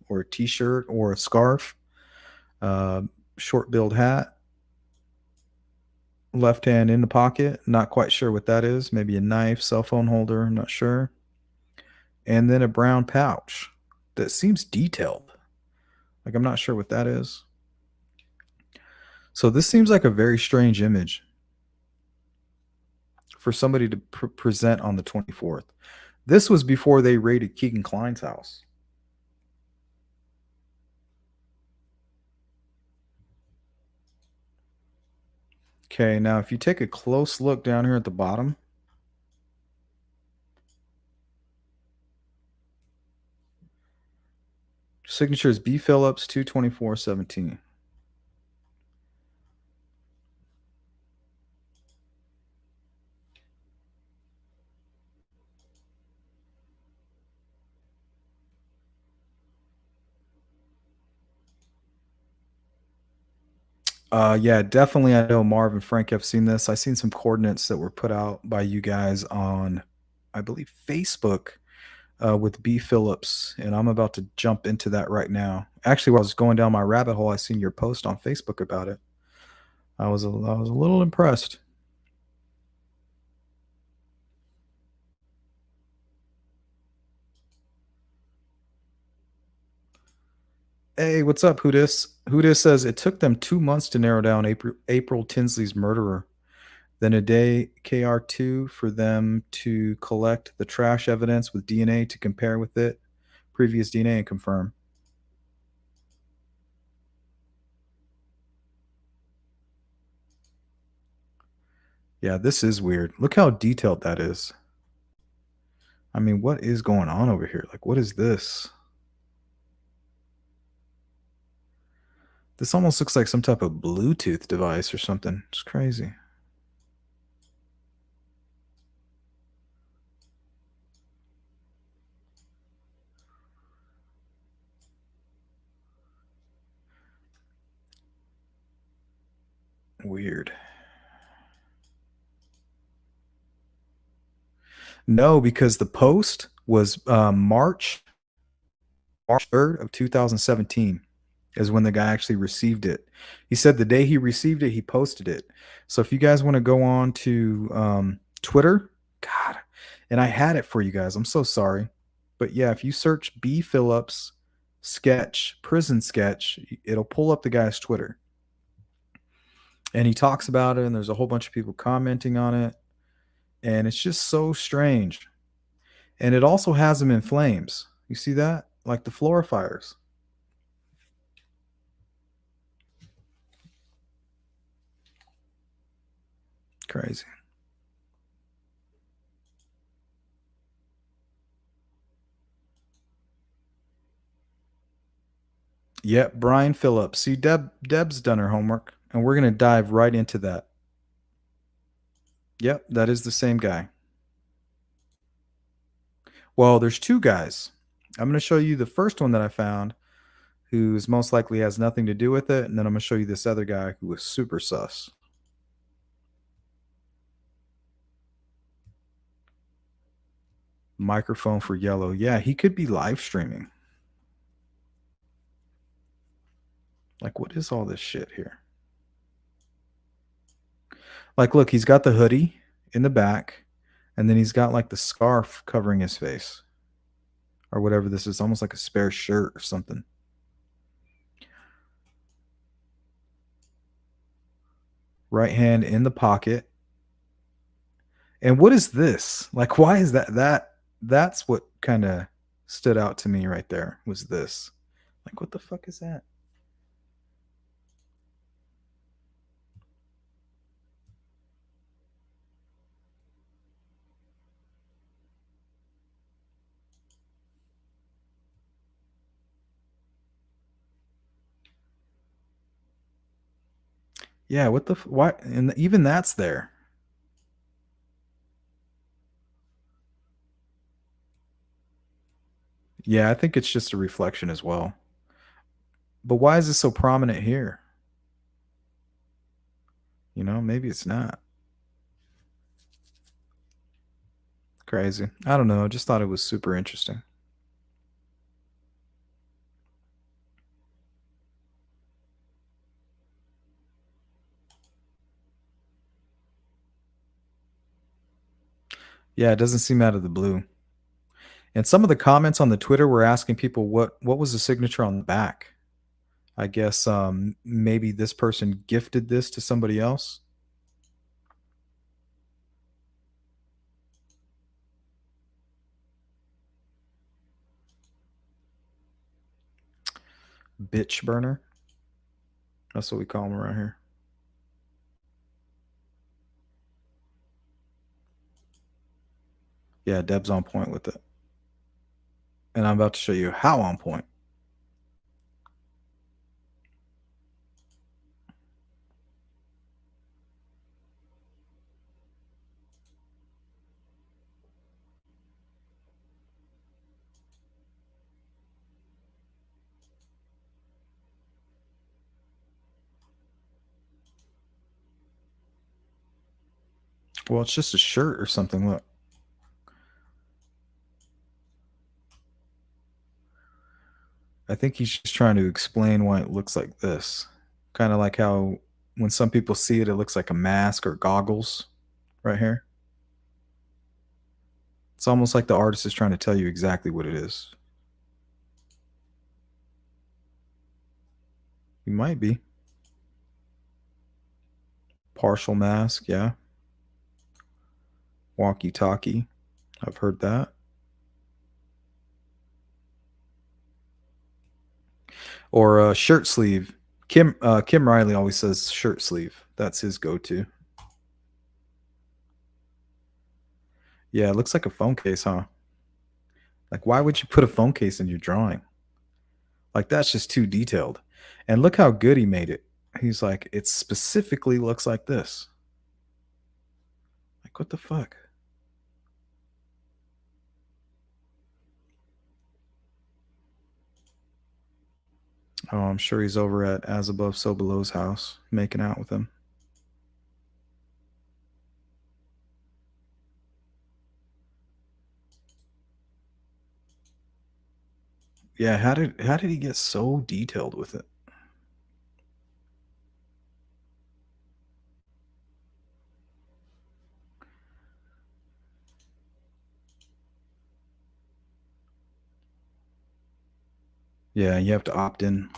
or a t-shirt or a scarf, uh, short billed hat, left hand in the pocket, not quite sure what that is, maybe a knife, cell phone holder, not sure, and then a brown pouch that seems detailed, like I'm not sure what that is. So this seems like a very strange image for somebody to present on the 24th. This was before they raided Keegan Klein's house. Okay, now if you take a close look down here at the bottom, signature is B. Phillips 22417. Yeah, definitely. I know Marv and Frank have seen this. I seen some coordinates that were put out by you guys on, I believe, Facebook with B. Phillips, and I'm about to jump into that right now. Actually, while I was going down my rabbit hole, I seen your post on Facebook about it. I was a little impressed. Hey, what's up, Hudis? Hudis says it took them 2 months to narrow down April Tinsley's murderer. Then a day KR2 for them to collect the trash evidence with DNA to compare with it, previous DNA, and confirm. Yeah, this is weird. Look how detailed that is. I mean, what is going on over here? Like, what is this? This almost looks like some type of Bluetooth device or something. It's crazy. Weird. No, because the post was March 3rd of 2017 is when the guy actually received it. He said the day he received it, he posted it. So if you guys want to go on to Twitter, God, and I had it for you guys. I'm so sorry. But yeah, if you search B. Phillips sketch, prison sketch, it'll pull up the guy's Twitter. And he talks about it, and there's a whole bunch of people commenting on it. And it's just so strange. And it also has him in flames. You see that? Like the floor fires. Crazy. Yep, Brian Phillips. See, Deb's done her homework, and we're gonna dive right into that. Yep, that is the same guy. Well, there's two guys. I'm gonna show you the first one that I found, who's most likely has nothing to do with it, and then I'm gonna show you this other guy who was super sus. Microphone for yellow. Yeah, he could be live streaming. Like, what is all this shit here? Like, look, he's got the hoodie in the back, and then he's got like the scarf covering his face, or whatever this is, almost like a spare shirt or something. Right hand in the pocket. And what is this? Like, why is that's what kind of stood out to me right there, was this. Like, what the fuck is that? Yeah, what the why? And even that's there. Yeah, I think it's just a reflection as well. But why is this so prominent here? You know, maybe it's not. Crazy. I don't know. I just thought it was super interesting. Yeah, it doesn't seem out of the blue. And some of the comments on the Twitter were asking people what was the signature on the back. I guess maybe this person gifted this to somebody else. Bitch burner. That's what we call them around here. Yeah, Deb's on point with it. And I'm about to show you how on point. Well, it's just a shirt or something. Look. I think he's just trying to explain why it looks like this. Kind of like how when some people see it, it looks like a mask or goggles right here. It's almost like the artist is trying to tell you exactly what it is. You might be. Partial mask, yeah. Walkie-talkie. I've heard that. Or shirt sleeve. Kim Riley always says shirt sleeve. That's his go-to. Yeah, it looks like a phone case, huh? Like, why would you put a phone case in your drawing? Like, that's just too detailed. And look how good he made it. He's like, it specifically looks like this. Like, what the fuck? Oh, I'm sure he's over at As Above, So Below's house, making out with him. Yeah, how did he get so detailed with it? Yeah, you have to opt in.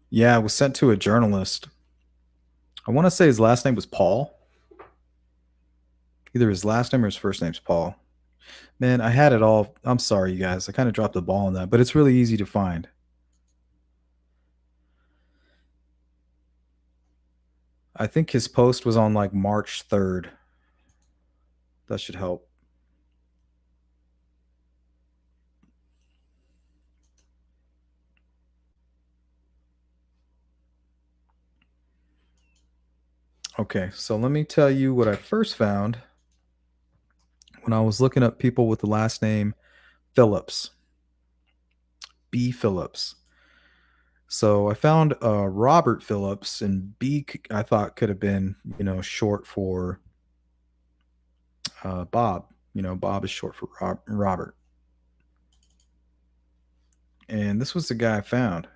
Yeah, it was sent to a journalist. I want to say his last name was Paul. Either his last name or his first name's Paul. Man, I had it all. I'm sorry, you guys. I kind of dropped the ball on that, but it's really easy to find. I think his post was on like March 3rd. That should help. Okay, so let me tell you what I first found when I was looking up people with the last name Phillips. B. Phillips. So I found Robert Phillips, and I thought could have been, short for Bob. Bob is short for Robert. And this was the guy I found.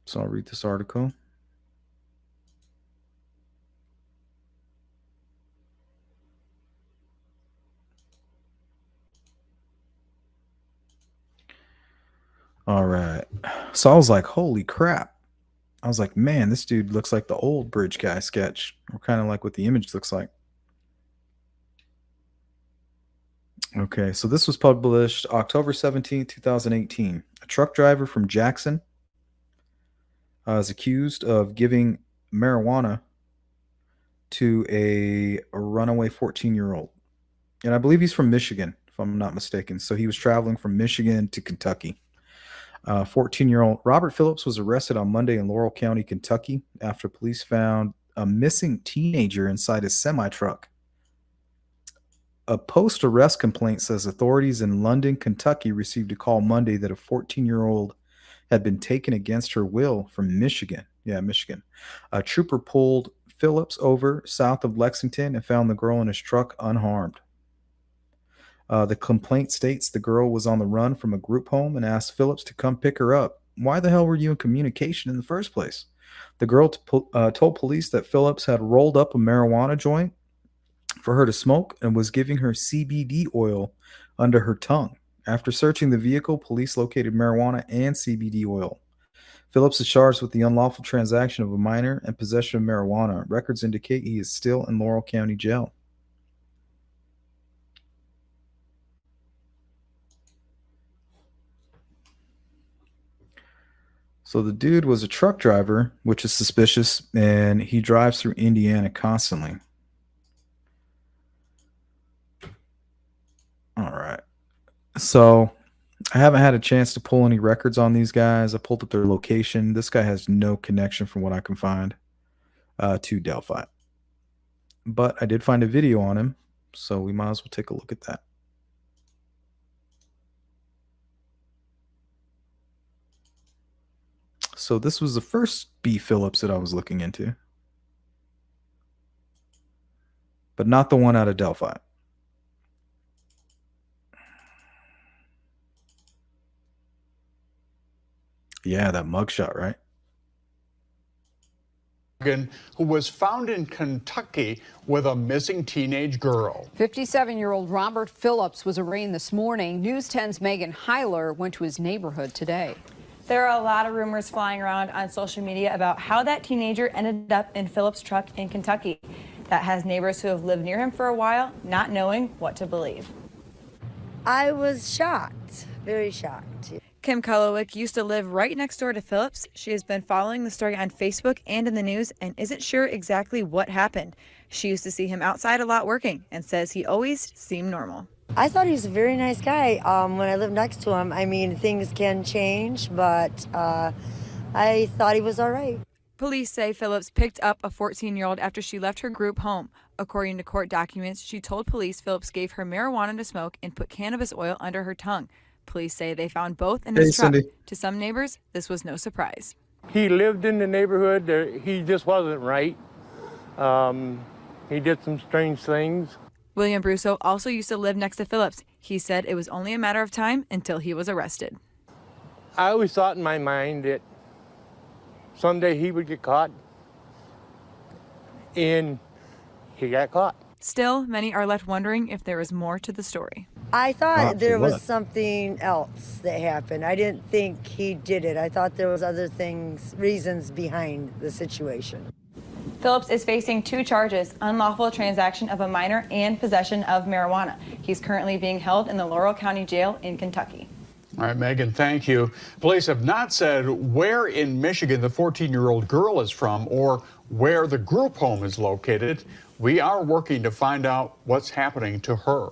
So I'll read this article. All right. So I was like, holy crap. I was like, man, this dude looks like the old bridge guy sketch, or kind of like what the image looks like. Okay, so this was published October 17th, 2018. A truck driver from Jackson is accused of giving marijuana to a runaway 14-year-old. And I believe he's from Michigan, if I'm not mistaken. So he was traveling from Michigan to Kentucky. 14-year-old Robert Phillips was arrested on Monday in Laurel County, Kentucky, after police found a missing teenager inside his semi-truck. A post-arrest complaint says authorities in London, Kentucky received a call Monday that a 14-year-old had been taken against her will from Michigan. Yeah, Michigan. A trooper pulled Phillips over south of Lexington and found the girl in his truck unharmed. The complaint states the girl was on the run from a group home and asked Phillips to come pick her up. Why the hell were you in communication in the first place? The girl told police that Phillips had rolled up a marijuana joint for her to smoke and was giving her CBD oil under her tongue. After searching the vehicle, police located marijuana and CBD oil. Phillips is charged with the unlawful transaction of a minor and possession of marijuana. Records indicate he is still in Laurel County Jail. So the dude was a truck driver, which is suspicious, and he drives through Indiana constantly. All right. So I haven't had a chance to pull any records on these guys. I pulled up their location. This guy has no connection from what I can find to Delphi. But I did find a video on him, so we might as well take a look at that. So this was the first B. Phillips that I was looking into, but not the one out of Delphi. Yeah, that mugshot, right? Who was found in Kentucky with a missing teenage girl. 57-year-old Robert Phillips was arraigned this morning. News 10's Megan Heiler went to his neighborhood today. There are a lot of rumors flying around on social media about how that teenager ended up in Phillips' truck in Kentucky. That has neighbors who have lived near him for a while not knowing what to believe. I was shocked, very shocked. Kim Kolowick used to live right next door to Phillips. She has been following the story on Facebook and in the news and isn't sure exactly what happened. She used to see him outside a lot working and says he always seemed normal. I thought he was a very nice guy when I lived next to him. I mean, things can change, but I thought he was all right. Police say Phillips picked up a 14-year-old after she left her group home. According to court documents, she told police Phillips gave her marijuana to smoke and put cannabis oil under her tongue. Police say they found both in his truck. Cindy. To some neighbors, this was no surprise. He lived in the neighborhood. He just wasn't right. He did some strange things. William Brusso also used to live next to Phillips. He said it was only a matter of time until he was arrested. I always thought in my mind that someday he would get caught, and he got caught. Still, many are left wondering if there is more to the story. I thought For there was what? something else that happened. I didn't think he did it. I thought there was other reasons behind the situation. Phillips is facing 2 charges: unlawful transaction of a minor and possession of marijuana. He's currently being held in the Laurel County Jail in Kentucky. All right, Megan, thank you. Police have not said where in Michigan the 14-year-old girl is from or where the group home is located. We are working to find out what's happening to her.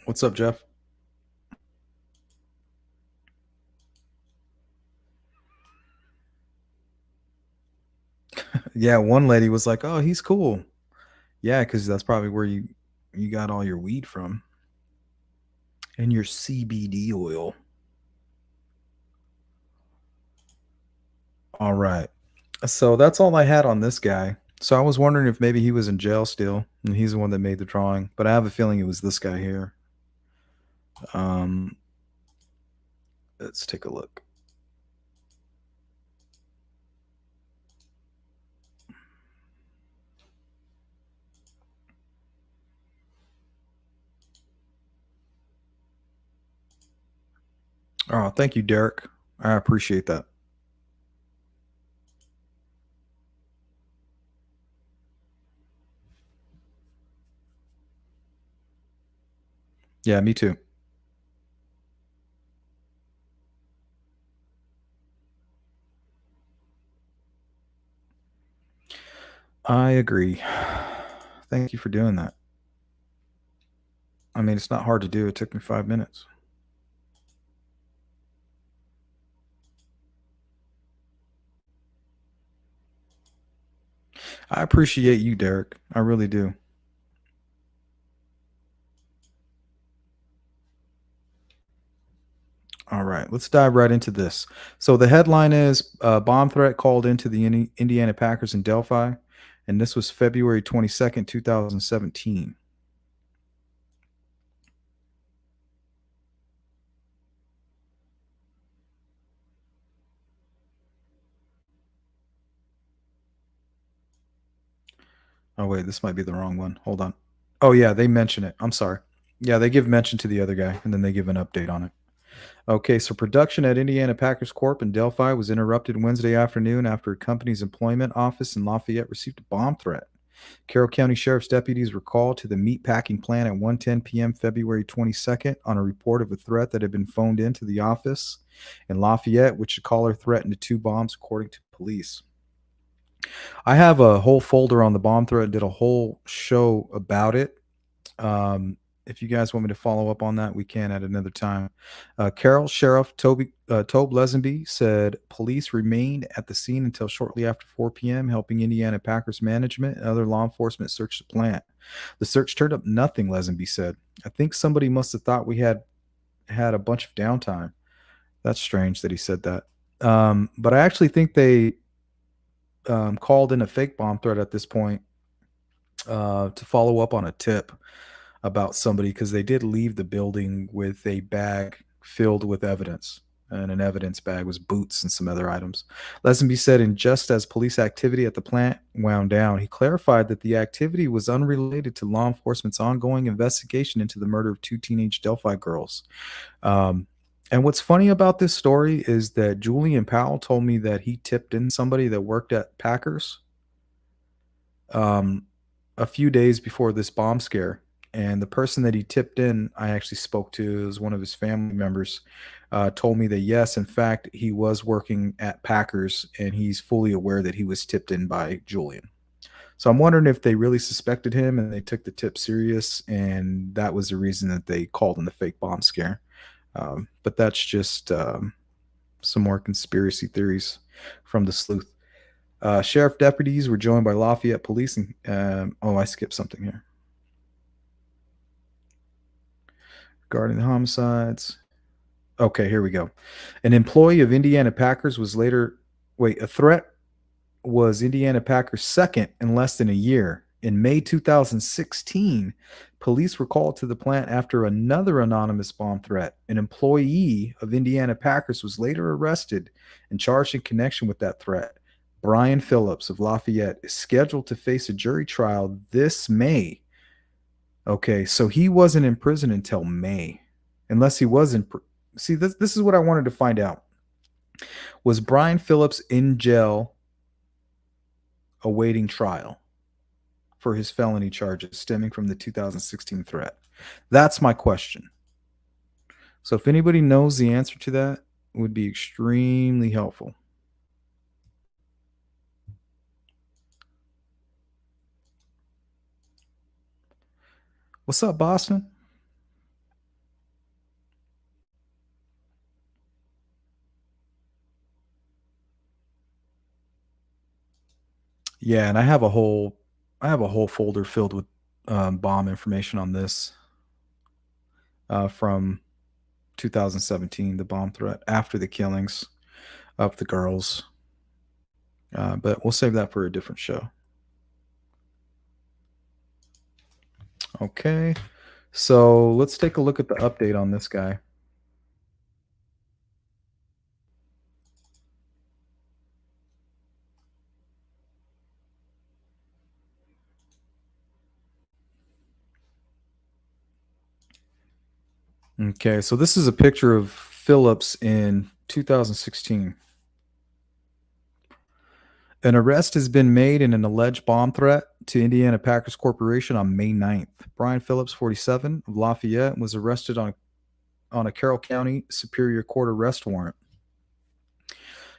What's up, Jeff? Yeah, one lady was like, "Oh, he's cool." Yeah, because that's probably where you got all your weed from and your CBD oil. All right. So that's all I had on this guy. So I was wondering if maybe he was in jail still, and he's the one that made the drawing. But I have a feeling it was this guy here. Let's take a look. Oh, thank you, Derek. I appreciate that. Yeah, me too. I agree. Thank you for doing that. I mean, it's not hard to do. It took me 5 minutes. I appreciate you, Derek. I really do. All right, let's dive right into this. So the headline is bomb threat called into the Indiana Packers in Delphi, and this was February 22nd, 2017. Oh, wait, this might be the wrong one. Hold on. Oh, yeah, they mention it. I'm sorry. Yeah, they give mention to the other guy, and then they give an update on it. Okay, so production at Indiana Packers Corp in Delphi was interrupted Wednesday afternoon after a company's employment office in Lafayette received a bomb threat. Carroll County Sheriff's deputies were called to the meat packing plant at 1:10 p.m. February 22nd on a report of a threat that had been phoned into the office in Lafayette, which the caller threatened 2 bombs, according to police. I have a whole folder on the bomb threat, did a whole show about it. If you guys want me to follow up on that, we can at another time. Carroll Sheriff Tobe Lesenby said police remained at the scene until shortly after 4 p.m., helping Indiana Packers management and other law enforcement search the plant. The search turned up nothing, Lesenby said. I think somebody must have thought we had a bunch of downtime. That's strange that he said that. But I actually think they called in a fake bomb threat at this point to follow up on a tip about somebody, because they did leave the building with a bag filled with evidence, and an evidence bag was boots and some other items. Lesenby said, and just as police activity at the plant wound down, he clarified that the activity was unrelated to law enforcement's ongoing investigation into the murder of 2 teenage Delphi girls. And what's funny about this story is that Julian Powell told me that he tipped in somebody that worked at Packers a few days before this bomb scare. And the person that he tipped in, I actually spoke to, as one of his family members, told me that yes, in fact, he was working at Packers, and he's fully aware that he was tipped in by Julian. So I'm wondering if they really suspected him and they took the tip serious, and that was the reason that they called in the fake bomb scare. But that's just some more conspiracy theories from the sleuth. Sheriff deputies were joined by Lafayette police. And I skipped something here. Regarding the homicides. Okay, here we go. An employee of Indiana Packers was a threat was Indiana Packers' second in less than a year. In May 2016, police were called to the plant after another anonymous bomb threat. An employee of Indiana Packers was later arrested and charged in connection with that threat. Brian Phillips of Lafayette is scheduled to face a jury trial this May. Okay, so he wasn't in prison until May, unless he was in. See, this is what I wanted to find out. Was Brian Phillips in jail awaiting trial for his felony charges stemming from the 2016 threat? That's my question. So if anybody knows the answer to that, it would be extremely helpful. What's up, Boston? Yeah, and I have a whole folder filled with bomb information on this from 2017, the bomb threat after the killings of the girls. But we'll save that for a different show. Okay, so let's take a look at the update on this guy. Okay, so this is a picture of Phillips in 2016. An arrest has been made in an alleged bomb threat to Indiana Packers Corporation on May 9th. Brian Phillips, 47, of Lafayette, was arrested on a Carroll County Superior Court arrest warrant.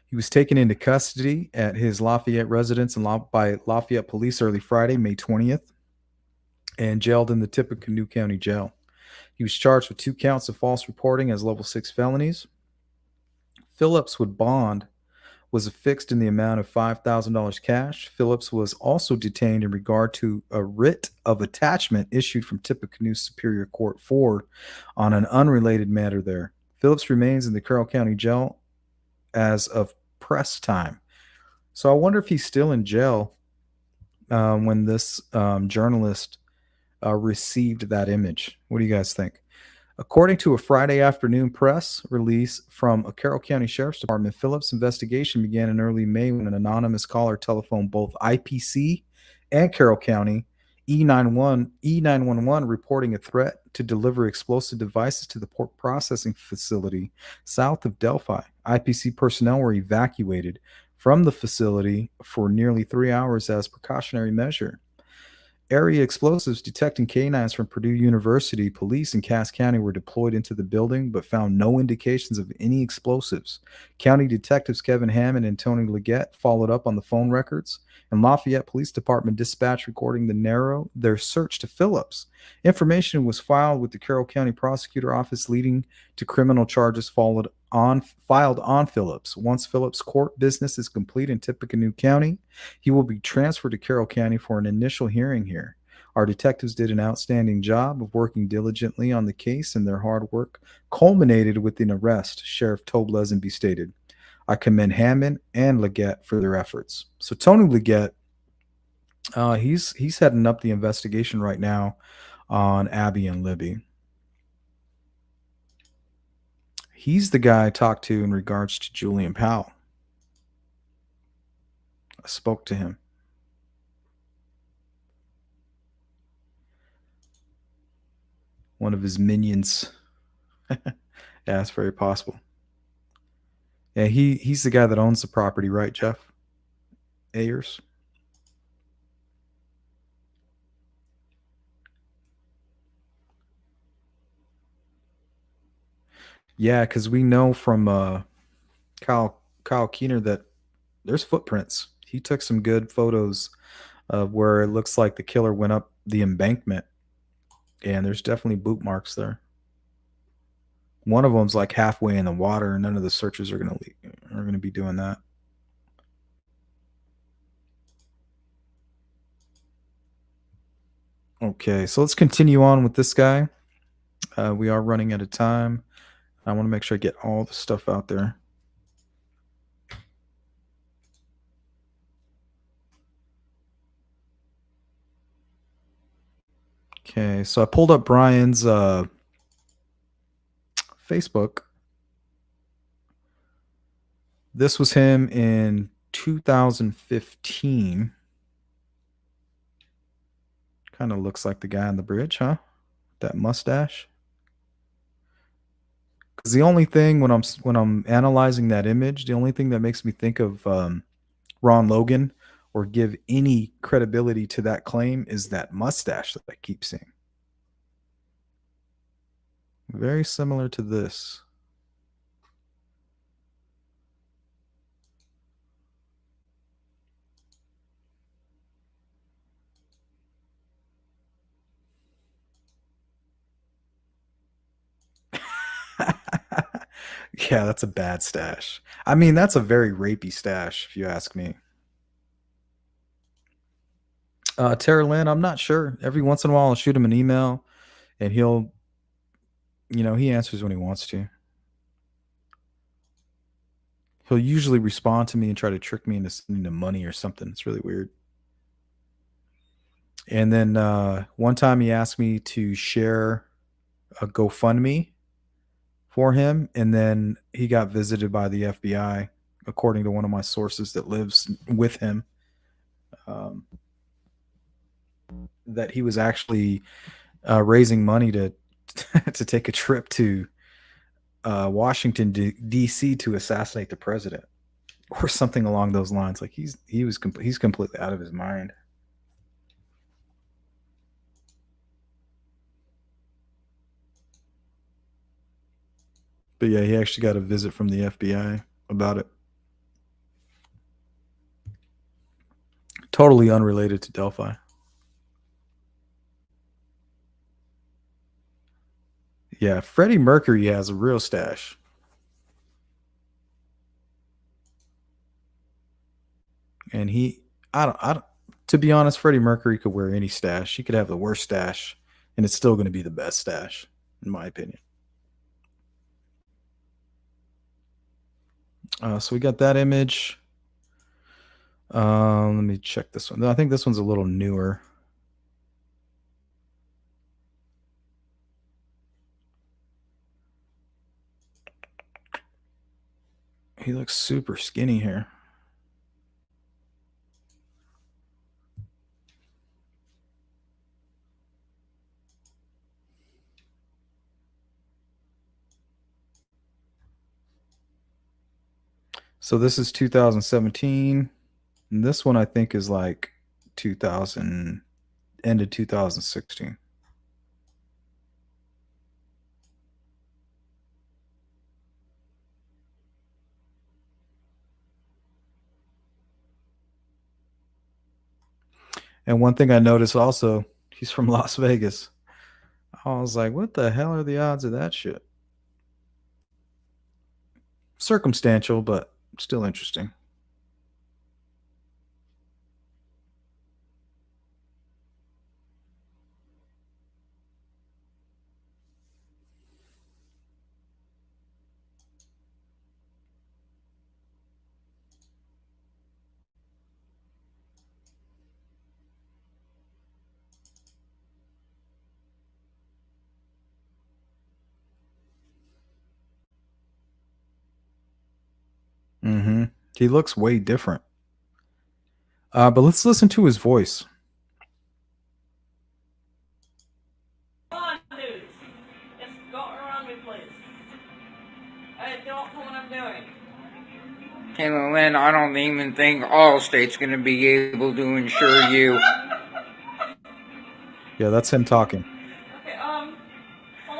He was taken into custody at his Lafayette residence by Lafayette police early Friday, May 20th, and jailed in the Tippecanoe County Jail. He was charged with 2 counts of false reporting as level 6 felonies. Phillips would bond was affixed in the amount of $5,000 cash. Phillips was also detained in regard to a writ of attachment issued from Tippecanoe Superior Court 4 on an unrelated matter there. Phillips remains in the Carroll County Jail as of press time. So I wonder if he's still in jail when this journalist received that image. What do you guys think? According to a Friday afternoon press release from a Carroll County Sheriff's Department, Phillips' investigation began in early May when an anonymous caller telephoned both IPC and Carroll County E911 reporting a threat to deliver explosive devices to the pork processing facility south of Delphi. IPC personnel were evacuated from the facility for nearly 3 hours as precautionary measure. Area explosives detecting canines from Purdue University police in Cass County were deployed into the building but found no indications of any explosives. County detectives Kevin Hammond and Tony Leggett followed up on the phone records, and Lafayette Police Department dispatched recording their search to Phillips. Information was filed with the Carroll County Prosecutor Office leading to criminal charges filed on Phillips. Once Phillips' court business is complete in Tippecanoe County, he will be transferred to Carroll County for an initial hearing here. Our detectives did an outstanding job of working diligently on the case, and their hard work culminated with an arrest, Sheriff Tobe Lesenby stated. I commend Hammond and Leggett for their efforts. So Tony Leggett, he's heading up the investigation right now on Abby and Libby. He's the guy I talked to in regards to Julian Powell. I spoke to him. One of his minions. Yeah, that's very possible. Yeah, he's the guy that owns the property, right, Jeff Ayers? Yeah, because we know from Kyle Keener that there's footprints. He took some good photos of where it looks like the killer went up the embankment, and there's definitely boot marks there. One of them's like halfway in the water, and none of the searchers are gonna be doing that. Okay, so let's continue on with this guy. We are running out of time. I want to make sure I get all the stuff out there. Okay, so I pulled up Brian's Facebook. This was him in 2015. Kind of looks like the guy on the bridge, huh? That mustache. Because the only thing when I'm analyzing that image, the only thing that makes me think of Ron Logan or give any credibility to that claim is that mustache that I keep seeing. Very similar to this. Yeah, that's a bad stash. I mean, that's a very rapey stash, if you ask me. Tara Lynn, I'm not sure. Every once in a while, I'll shoot him an email, and he answers when he wants to. He'll usually respond to me and try to trick me into sending him money or something. It's really weird. And then one time he asked me to share a GoFundMe for him, and then he got visited by the FBI, according to one of my sources that lives with him. That he was actually raising money to to take a trip to Washington D.C. to assassinate the president, or something along those lines. Like he's completely out of his mind. But yeah, he actually got a visit from the FBI about it. Totally unrelated to Delphi. Yeah, Freddie Mercury has a real stash. And I don't, to be honest, Freddie Mercury could wear any stash. He could have the worst stash, and it's still going to be the best stash, in my opinion. So we got that image. Let me check this one. I think this one's a little newer. He looks super skinny here. So this is 2017. And this one I think is like 2000, end of 2016. And one thing I noticed also, he's from Las Vegas. I was like, what the hell are the odds of that shit? Circumstantial, but still interesting. Mm-hmm. He looks way different. But let's listen to his voice. Come on, dudes. Just go around me, please. I don't know what I'm doing. Kayla Lynn, I don't even think Allstate's going to be able to insure you. Yeah, that's him talking. Okay, hold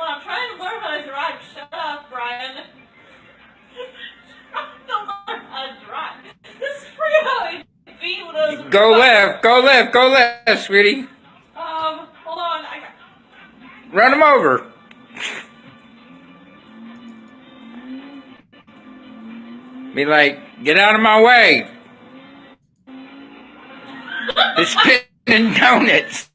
on. I'm trying to learn how to drive. Shut up, Brian. I'm trying to learn how to drive. This is pretty hard. Go left, sweetie. Hold on. Run him over. Be like, get out of my way. They're spitting donuts.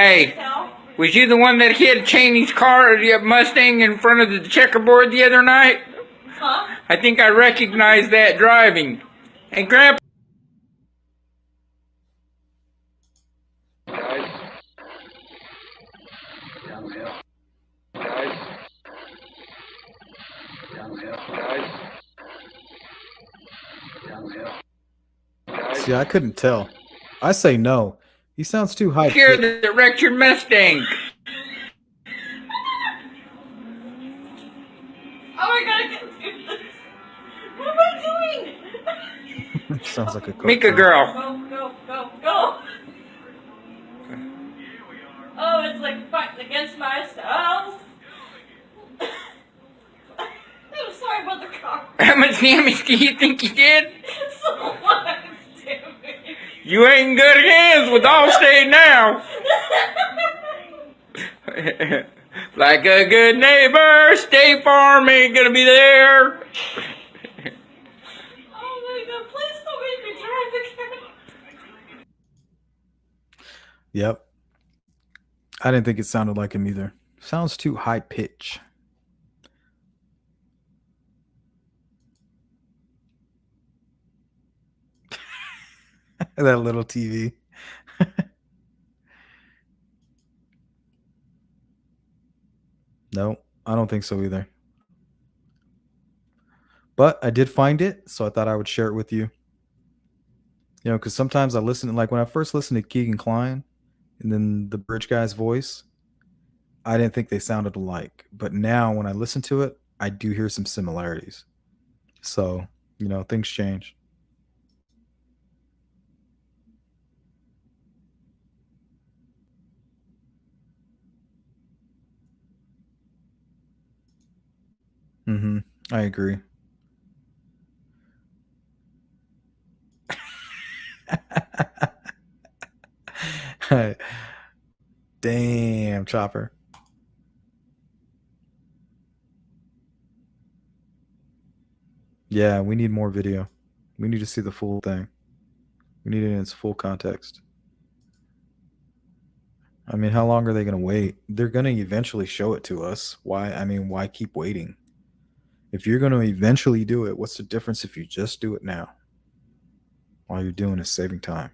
Hey, was you the one that hit Cheney's car, the Mustang, in front of the checkerboard the other night? Huh? I think I recognize that driving. And Grandpa. See, I couldn't tell. I say no. He sounds too high Here pitched. that wrecked your Mustang. Oh, I gotta get through this. What am I doing? Sounds like a Mika cartoon. girl. Go. Oh, it's like fighting against myself. I'm sorry about the car. How much damage do you think you did? So much, damn it. You ain't in good hands with Allstate now. Like a good neighbor, State Farm ain't gonna be there. Oh my god, please don't make me drive again. Yep. I didn't think it sounded like him either. Sounds too high pitch. That little TV. No, I don't think so either. But I did find it, so I thought I would share it with you. You know, because sometimes I listen, like when I first listened to Keegan Kline and then the bridge guy's voice, I didn't think they sounded alike. But now when I listen to it, I do hear some similarities. So, you know, things change. Mm-hmm. I agree. Damn, Chopper. Yeah, we need more video. We need to see the full thing. We need it in its full context. I mean, how long are they going to wait? They're going to eventually show it to us. Why? I mean, why keep waiting? If you're going to eventually do it, what's the difference if you just do it now? All you're doing is saving time.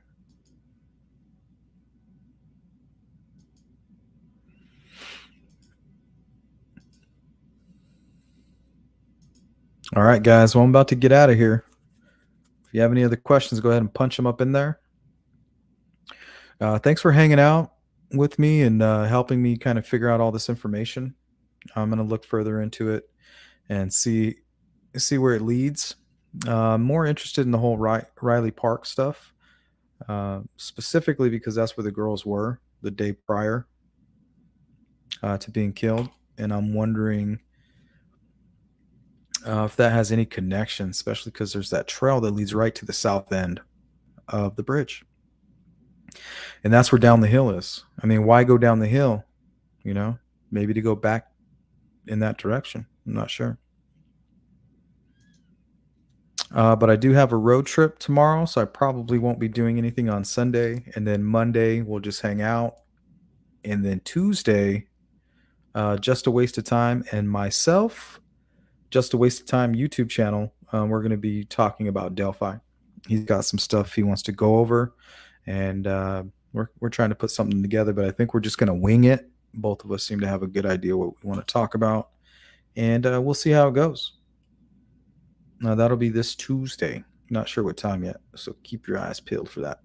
All right, guys. Well, I'm about to get out of here. If you have any other questions, go ahead and punch them up in there. Thanks for hanging out with me and helping me kind of figure out all this information. I'm going to look further into it and see where it leads. More interested in the whole Riley Park stuff, specifically because that's where the girls were the day prior to being killed. And I'm wondering if that has any connection, especially because there's that trail that leads right to the south end of the bridge. And that's where down the hill is. I mean, why go down the hill? You know, maybe to go back in that direction. I'm not sure. But I do have a road trip tomorrow, so I probably won't be doing anything on Sunday. And then Monday, we'll just hang out. And then Tuesday, Just a Waste of Time and myself, Just a Waste of Time YouTube channel, we're going to be talking about Delphi. He's got some stuff he wants to go over, and we're trying to put something together, but I think we're just going to wing it. Both of us seem to have a good idea what we want to talk about, and we'll see how it goes. That'll be this Tuesday. Not sure what time yet, so keep your eyes peeled for that.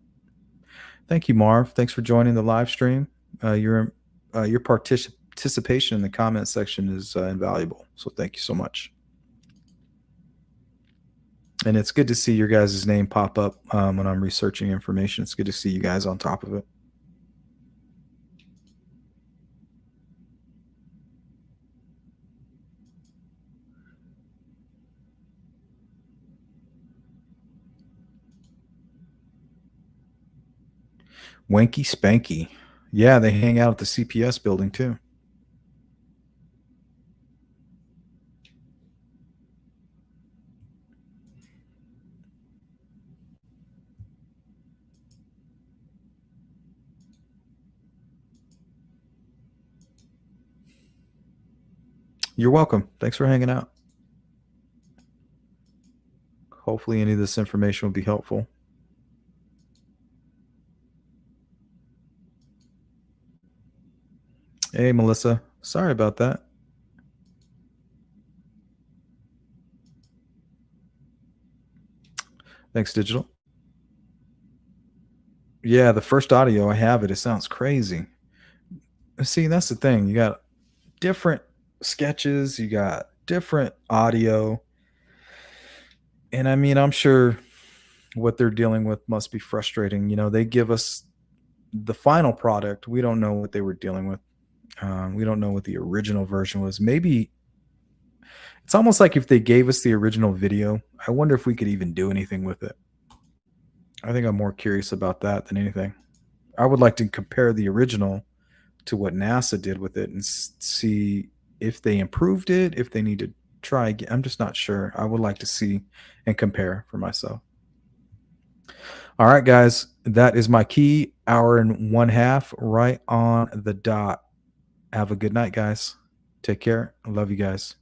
Thank you, Marv. Thanks for joining the live stream. Your participation in the comment section is invaluable, so thank you so much. And it's good to see your guys' name pop up when I'm researching information. It's good to see you guys on top of it. Wanky Spanky. Yeah, they hang out at the CPS building too. You're welcome. Thanks for hanging out. Hopefully any of this information will be helpful. Hey, Melissa. Sorry about that. Thanks, Digital. Yeah, the first audio, I have it. It sounds crazy. See, that's the thing. You got different sketches, you got different audio. And I mean, I'm sure what they're dealing with must be frustrating. You know, they give us the final product. We don't know what they were dealing with. We don't know what the original version was. Maybe it's almost like if they gave us the original video, I wonder if we could even do anything with it. I think I'm more curious about that than anything. I would like to compare the original to what NASA did with it and see if they improved it, if they need to try again. I'm just not sure. I would like to see and compare for myself. All right, guys, that is my key. Hour and 1/2 right on the dot. Have a good night, guys. Take care. I love you guys.